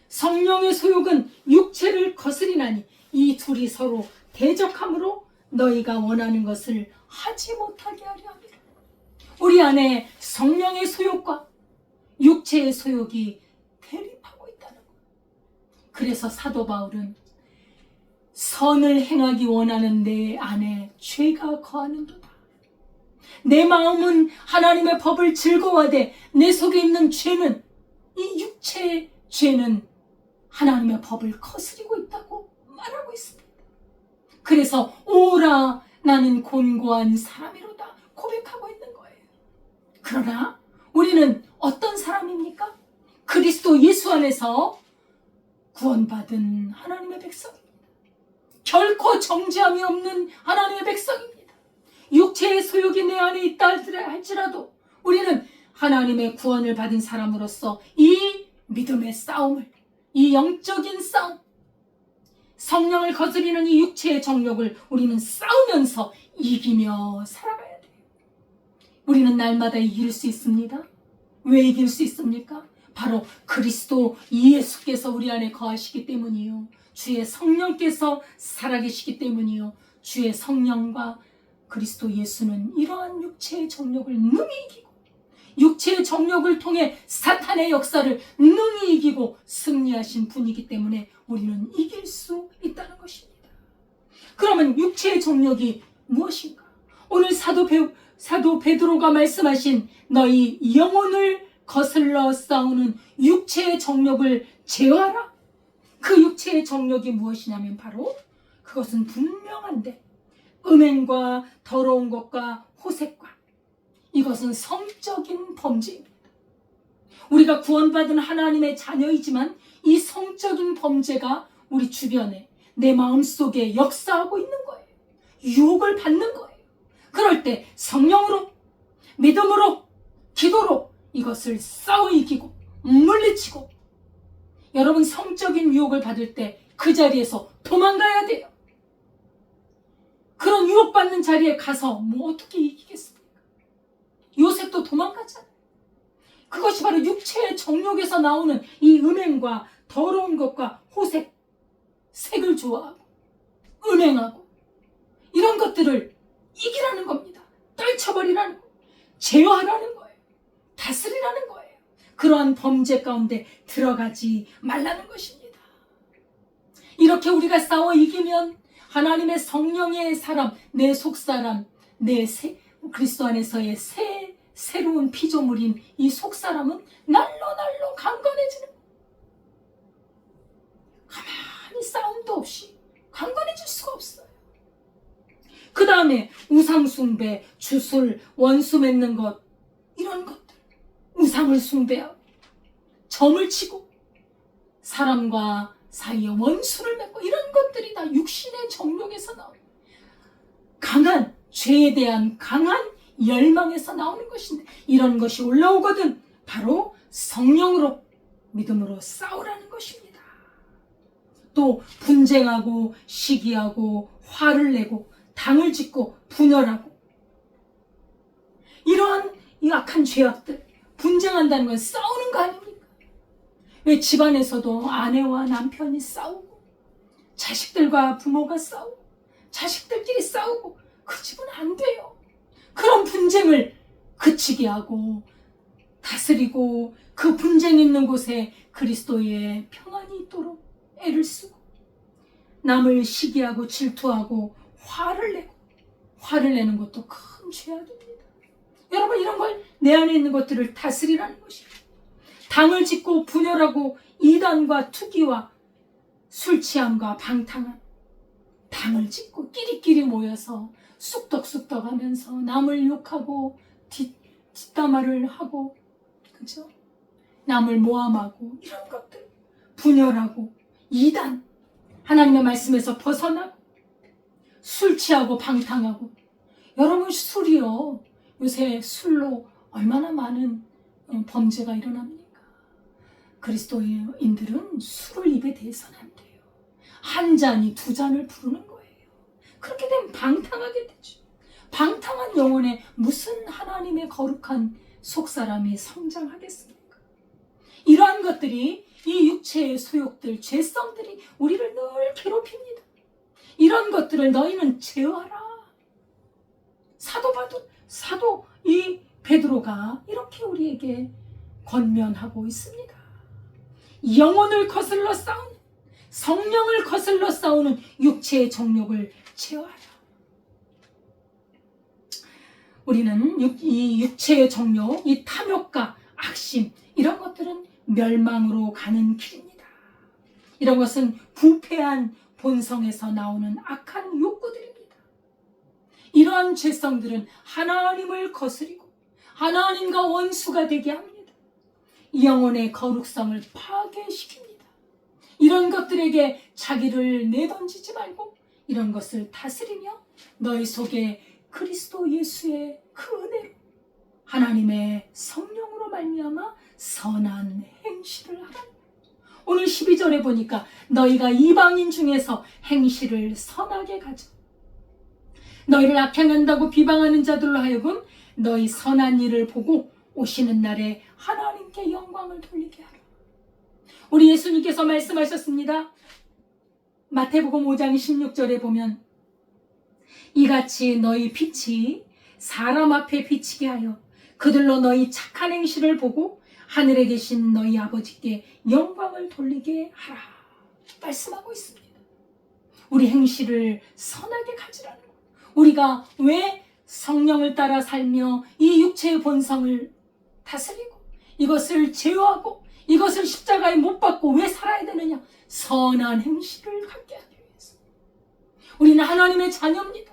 성령의 소욕은 육체를 거스리나니 이 둘이 서로 대적함으로 너희가 원하는 것을 하지 못하게 하려 함이라. 우리 안에 성령의 소욕과 육체의 소욕이 대립하고 있다는 것. 그래서 사도 바울은 선을 행하기 원하는 내 안에 죄가 거하는도다. 내 마음은 하나님의 법을 즐거워하되 내 속에 있는 죄는, 이 육체의 죄는 하나님의 법을 거스리고 있다고 말하고 있습니다. 그래서 오라 나는 곤고한 사람이로다 고백하고 있는 거예요. 그러나 우리는 어떤 사람입니까? 그리스도 예수 안에서 구원받은 하나님의 백성입니다. 결코 정죄함이 없는 하나님의 백성입니다. 육체의 소욕이 내 안에 있다 할지라도 우리는 하나님의 구원을 받은 사람으로서 이 믿음의 싸움을, 이 영적인 싸움, 성령을 거스리는 이 육체의 정욕을 우리는 싸우면서 이기며 살아가야 돼요. 우리는 날마다 이길 수 있습니다. 왜 이길 수 있습니까? 바로 그리스도 예수께서 우리 안에 거하시기 때문이요, 주의 성령께서 살아계시기 때문이요, 주의 성령과 그리스도 예수는 이러한 육체의 정욕을 능히 이기고 육체의 정욕을 통해 사탄의 역사를 능히 이기고 승리하신 분이기 때문에 우리는 이길 수 있다는 것입니다. 그러면 육체의 정욕이 무엇인가? 오늘 사도 베드로가 말씀하신 너희 영혼을 거슬러 싸우는 육체의 정욕을 제어하라. 그 육체의 정욕이 무엇이냐면 바로 그것은 분명한데 음행과 더러운 것과 호색과, 이것은 성적인 범죄입니다. 우리가 구원받은 하나님의 자녀이지만 이 성적인 범죄가 우리 주변에, 내 마음속에 역사하고 있는 거예요. 유혹을 받는 거예요. 그럴 때 성령으로, 믿음으로, 기도로 이것을 싸워 이기고 물리치고, 여러분 성적인 유혹을 받을 때 그 자리에서 도망가야 돼요. 그런 유혹받는 자리에 가서 뭐 어떻게 이기겠습니까? 요셉도 도망갔잖아요. 그것이 바로 육체의 정욕에서 나오는 이 음행과 더러운 것과 호색, 색을 좋아하고 음행하고 이런 것들을 이기라는 겁니다. 떨쳐버리라는 거예요. 제어하라는 거예요. 다스리라는 거예요. 그러한 범죄 가운데 들어가지 말라는 것입니다. 이렇게 우리가 싸워 이기면 하나님의 성령의 사람, 내 속사람, 그리스도 안에서의 새로운 피조물인 이 속사람은 날로 강건해지는 거예요. 가만히 싸움도 없이 강건해질 수가 없어요. 그 다음에 우상숭배, 주술, 원수 맺는 것, 이런 것들, 우상을 숭배하고 점을 치고 사람과 사이에 원수를 맺고 이런 것들이 다 육신의 정욕에서 나오는, 강한 죄에 대한 강한 열망에서 나오는 것인데, 이런 것이 올라오거든 바로 성령으로, 믿음으로 싸우라는 것입니다. 또 분쟁하고 시기하고 화를 내고 당을 짓고 분열하고, 이러한 이 악한 죄악들, 분쟁한다는 건 싸우는 거 아닙니까? 왜 집안에서도 아내와 남편이 싸우고 자식들과 부모가 싸우고 자식들끼리 싸우고, 그 집은 안 돼요. 그런 분쟁을 그치게 하고 다스리고 그 분쟁 있는 곳에 그리스도의 평안이 있도록 애를 쓰고, 남을 시기하고 질투하고 화를 내는 것도 큰 죄악입니다. 여러분, 이런 걸, 내 안에 있는 것들을 다스리라는 것입니다. 당을 짓고 분열하고 이단과 투기와 술 취함과 방탕함, 당을 짓고 끼리끼리 모여서 쑥덕쑥덕 하면서 남을 욕하고 뒷담화를 하고, 그죠? 남을 모함하고, 이런 것들, 분열하고, 이단, 하나님의 말씀에서 벗어나고, 술 취하고 방탕하고. 여러분, 술이요, 요새 술로 얼마나 많은 범죄가 일어납니까? 그리스도인들은 술을 입에 대해서는 안 돼요. 한 잔이 두 잔을 부르는 거예요. 그렇게 되면 방탕하게 되죠. 방탕한 영혼에 무슨 하나님의 거룩한 속사람이 성장하겠습니까? 이러한 것들이, 이 육체의 소욕들, 죄성들이 우리를 늘 괴롭힙니다. 이런 것들을 너희는 제어하라. 사도 이 베드로가 이렇게 우리에게 권면하고 있습니다. 영혼을 거슬러 싸우는, 성령을 거슬러 싸우는 육체의 정욕을 제어하라. 우리는 이 육체의 정욕, 이 탐욕과 악심, 이런 것들은 멸망으로 가는 길입니다. 이런 것은 부패한 본성에서 나오는 악한 욕구들입니다. 이러한 죄성들은 하나님을 거스리고 하나님과 원수가 되게 합니다. 영혼의 거룩성을 파괴시킵니다. 이런 것들에게 자기를 내던지지 말고 이런 것을 다스리며 너희 속에 그리스도 예수의 그 은혜로 하나님의 성령으로 말미암아 선한 행실을 하라. 오늘 12절에 보니까 너희가 이방인 중에서 행실을 선하게 가져. 너희를 악행한다고 비방하는 자들로 하여금 너희 선한 일을 보고 오시는 날에 하나님께 영광을 돌리게 하라. 우리 예수님께서 말씀하셨습니다. 마태복음 5장 16절에 보면 이같이 너희 빛이 사람 앞에 비치게 하여 그들로 너희 착한 행실을 보고 하늘에 계신 너희 아버지께 영광을 돌리게 하라. 말씀하고 있습니다. 우리 행실을 선하게 가지라는 것. 우리가 왜 성령을 따라 살며 이 육체의 본성을 다스리고 이것을 제어하고 이것을 십자가에 못 박고 왜 살아야 되느냐? 선한 행실을 갖게 하기 위해서. 우리는 하나님의 자녀입니다.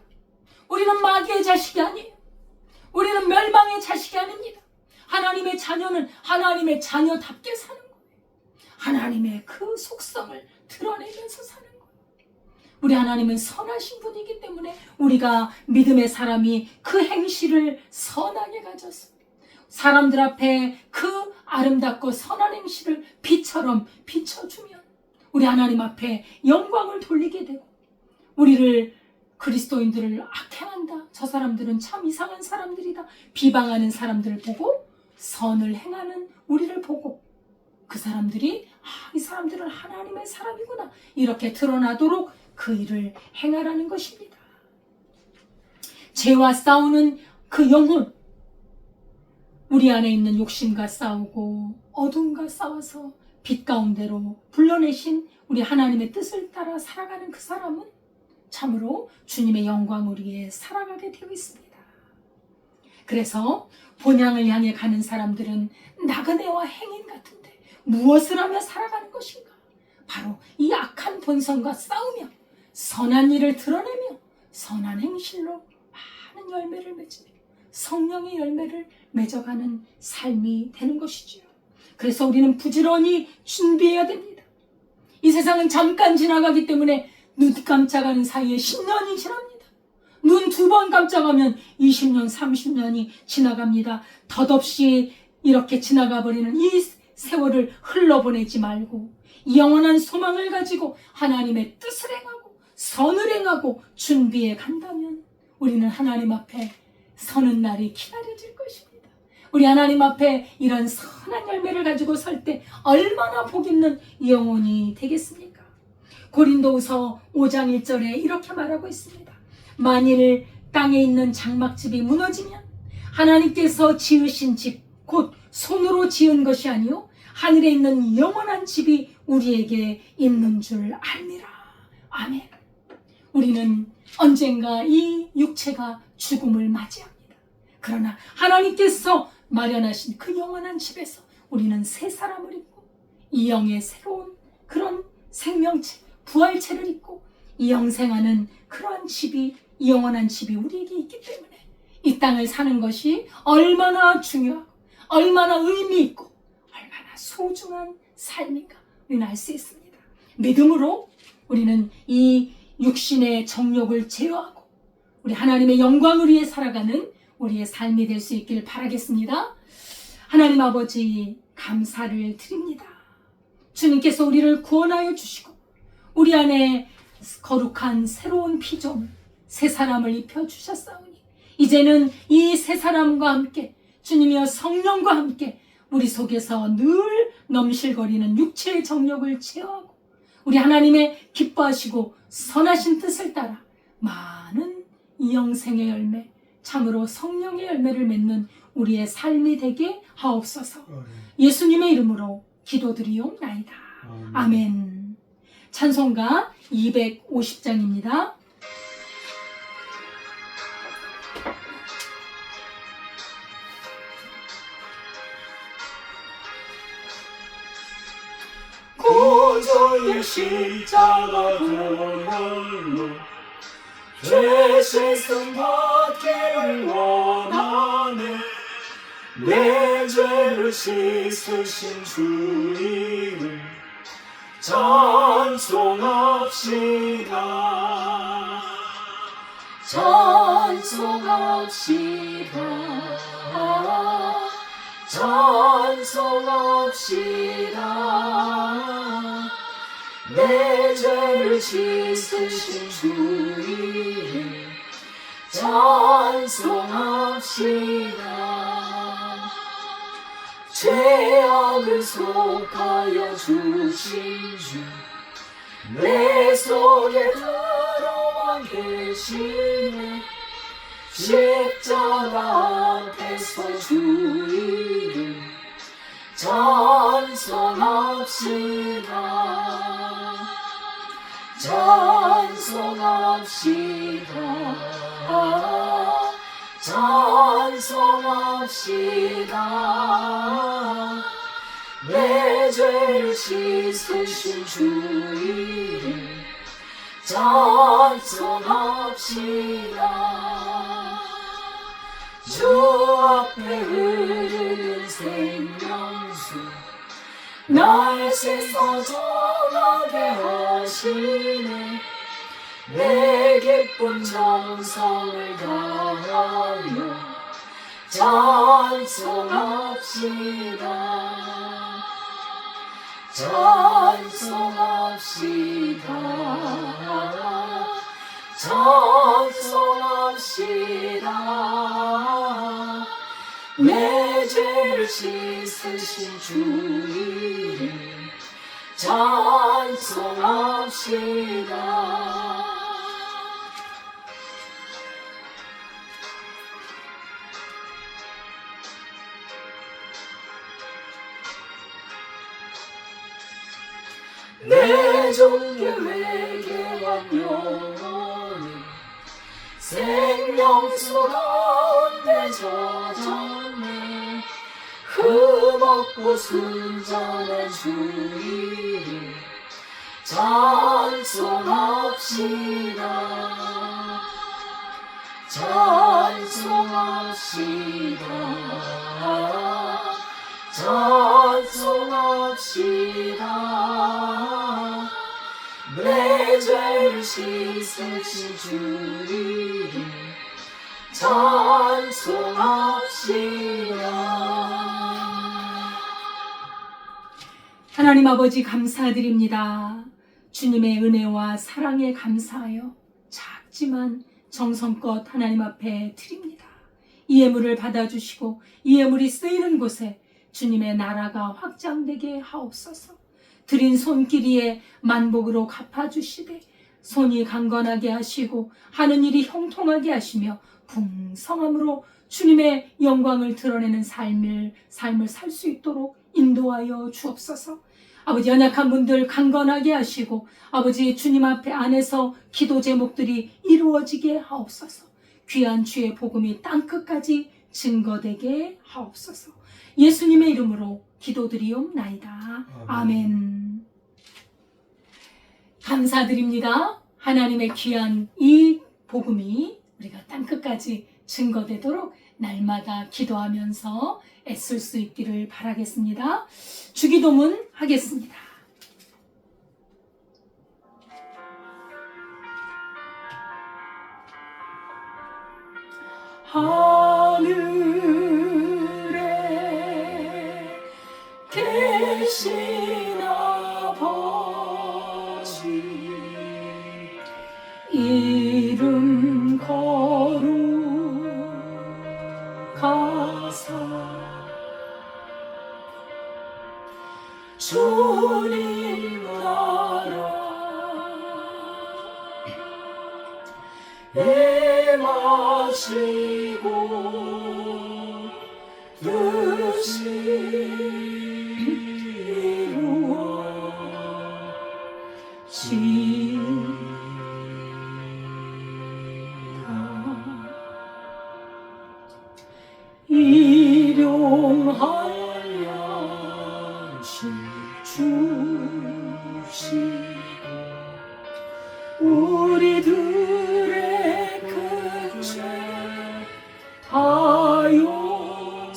우리는 마귀의 자식이 아니에요. 우리는 멸망의 자식이 아닙니다. 하나님의 자녀는 하나님의 자녀답게 사는 거예요. 하나님의 그 속성을 드러내면서 사는 거예요. 우리 하나님은 선하신 분이기 때문에 우리가 믿음의 사람이 그 행실을 선하게 가져서 사람들 앞에 그 아름답고 선한 행실을 빛처럼 비춰주면 우리 하나님 앞에 영광을 돌리게 되고 우리를 그리스도인들을 악행한다. 저 사람들은 참 이상한 사람들이다. 비방하는 사람들을 보고 선을 행하는 우리를 보고 그 사람들이 이 사람들은 하나님의 사람이구나. 이렇게 드러나도록 그 일을 행하라는 것입니다. 죄와 싸우는 그 영혼, 우리 안에 있는 욕심과 싸우고 어둠과 싸워서 빛 가운데로 불러내신 우리 하나님의 뜻을 따라 살아가는 그 사람은 참으로 주님의 영광을 위해 살아가게 되어 있습니다. 그래서 본향을 향해 가는 사람들은 나그네와 행인 같은데 무엇을 하며 살아가는 것인가? 바로 이 악한 본성과 싸우며 선한 일을 드러내며 선한 행실로 많은 열매를 맺으며 성령의 열매를 맺어가는 삶이 되는 것이지요. 그래서 우리는 부지런히 준비해야 됩니다. 이 세상은 잠깐 지나가기 때문에 눈 깜짝하는 사이에 10년이 지납니다. 눈 2번 깜짝하면 20년, 30년이 지나갑니다. 덧없이 이렇게 지나가버리는 이 세월을 흘러보내지 말고 영원한 소망을 가지고 하나님의 뜻을 행하고 선을 행하고 준비해 간다면 우리는 하나님 앞에 서는 날이 기다려질 것입니다. 우리 하나님 앞에 이런 선한 열매를 가지고 설 때 얼마나 복 있는 영혼이 되겠습니까? 고린도후서 5장 1절에 이렇게 말하고 있습니다. 만일 땅에 있는 장막집이 무너지면 하나님께서 지으신 집, 곧 손으로 지은 것이 아니요 하늘에 있는 영원한 집이 우리에게 있는 줄 알미라. 아멘. 우리는 언젠가 이 육체가 죽음을 맞이합니다. 그러나 하나님께서 마련하신 그 영원한 집에서 우리는 새 사람을 입고 이 영의 새로운 그런 생명체, 부활체를 입고 이 영생하는 그러한 집이 이 영원한 집이 우리에게 있기 때문에 이 땅을 사는 것이 얼마나 중요하고 얼마나 의미 있고 얼마나 소중한 삶인가 우리는 알 수 있습니다. 믿음으로 우리는 이 육신의 정욕을 제어하고 우리 하나님의 영광을 위해 살아가는 우리의 삶이 될 수 있길 바라겠습니다. 하나님 아버지 감사를 드립니다. 주님께서 우리를 구원하여 주시고 우리 안에 거룩한 새로운 피조물 새 사람을 입혀주셨사오니 이제는 이 새 사람과 함께 주님이여 성령과 함께 우리 속에서 늘 넘실거리는 육체의 정욕을 제어하고 우리 하나님의 기뻐하시고 선하신 뜻을 따라 많은 영생의 열매 참으로 성령의 열매를 맺는 우리의 삶이 되게 하옵소서. 예수님의 이름으로 기도드리옵나이다. 아멘. 찬송가 250장입니다. 구주의 십자가 그날로 죄 씻음 받기를 원하네. 내 죄를 씻으신 주 이름 찬송합시다. 찬송합시다. 찬송합시다. 내 죄를 씻으신 주 이름 찬송합시다. 죄악을 속하여 주신 주 내 속에 들어와 계시네. 십자가 앞에서 주 이름 찬송합시다. 찬송합시다. 찬송합시다. 내 죄를 씻으신 주 이름 찬송합시다. 주 앞에 흐르는 생명수 날 씻어 정하게 하시네. 내 기쁜 정성을 다하여 찬송합시다. 찬송합시다. 찬송합시다. 내 죄를 씻으신 주 이름 찬송합시다. 내 종교에게 완영원히 생명수 가운데 젖었네. 흠없고 순전한 주 이름 찬송합시다. 찬송합시다. 찬송합시다. 내 죄를 씻으신 주 이름 찬송합시다. 하나님 아버지 감사드립니다. 주님의 은혜와 사랑에 감사하여 작지만 정성껏 하나님 앞에 드립니다. 이 예물을 받아주시고 이 예물이 쓰이는 곳에 주님의 나라가 확장되게 하옵소서. 드린 손길이에 만복으로 갚아주시되 손이 강건하게 하시고 하는 일이 형통하게 하시며 풍성함으로 주님의 영광을 드러내는 삶을 살 수 있도록 인도하여 주옵소서. 아버지 연약한 분들 강건하게 하시고 아버지 주님 앞에 안에서 기도 제목들이 이루어지게 하옵소서. 귀한 주의 복음이 땅끝까지 증거되게 하옵소서. 예수님의 이름으로 기도드리옵나이다. 아멘. 감사드립니다. 하나님의 귀한 이 복음이 우리가 땅끝까지 증거되도록 날마다 기도하면서 애쓸 수 있기를 바라겠습니다. 주기도문 하겠습니다. 하늘에 계신 아버지, 이름 거룩하사 주님 나라 임하시고 뜻이 이루어지다. 일용할 주시고 우리들의 큰 죄 다 용서하옵시고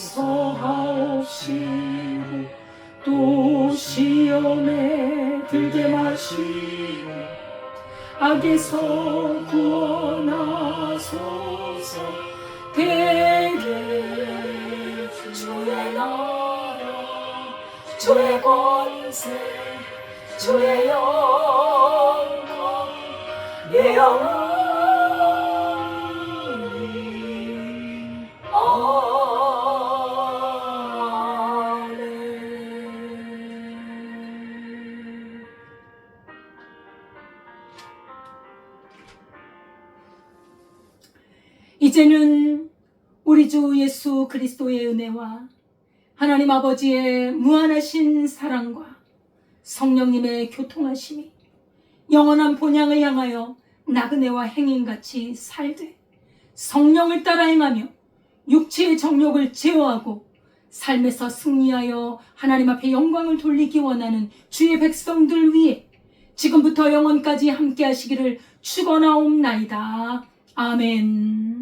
또 시험에 들게 마시고 악에서 구원하소서. 대개 주의 나라 주의 권세 주의 영광 영원히 아멘. 이제는 우리 주 예수 그리스도의 은혜와 하나님 아버지의 무한하신 사랑과 성령님의 교통하심이 영원한 본향을 향하여 나그네와 행인같이 살되 성령을 따라 행하며 육체의 정욕을 제어하고 삶에서 승리하여 하나님 앞에 영광을 돌리기 원하는 주의 백성들 위해 지금부터 영원까지 함께 하시기를 축원하옵나이다. 아멘.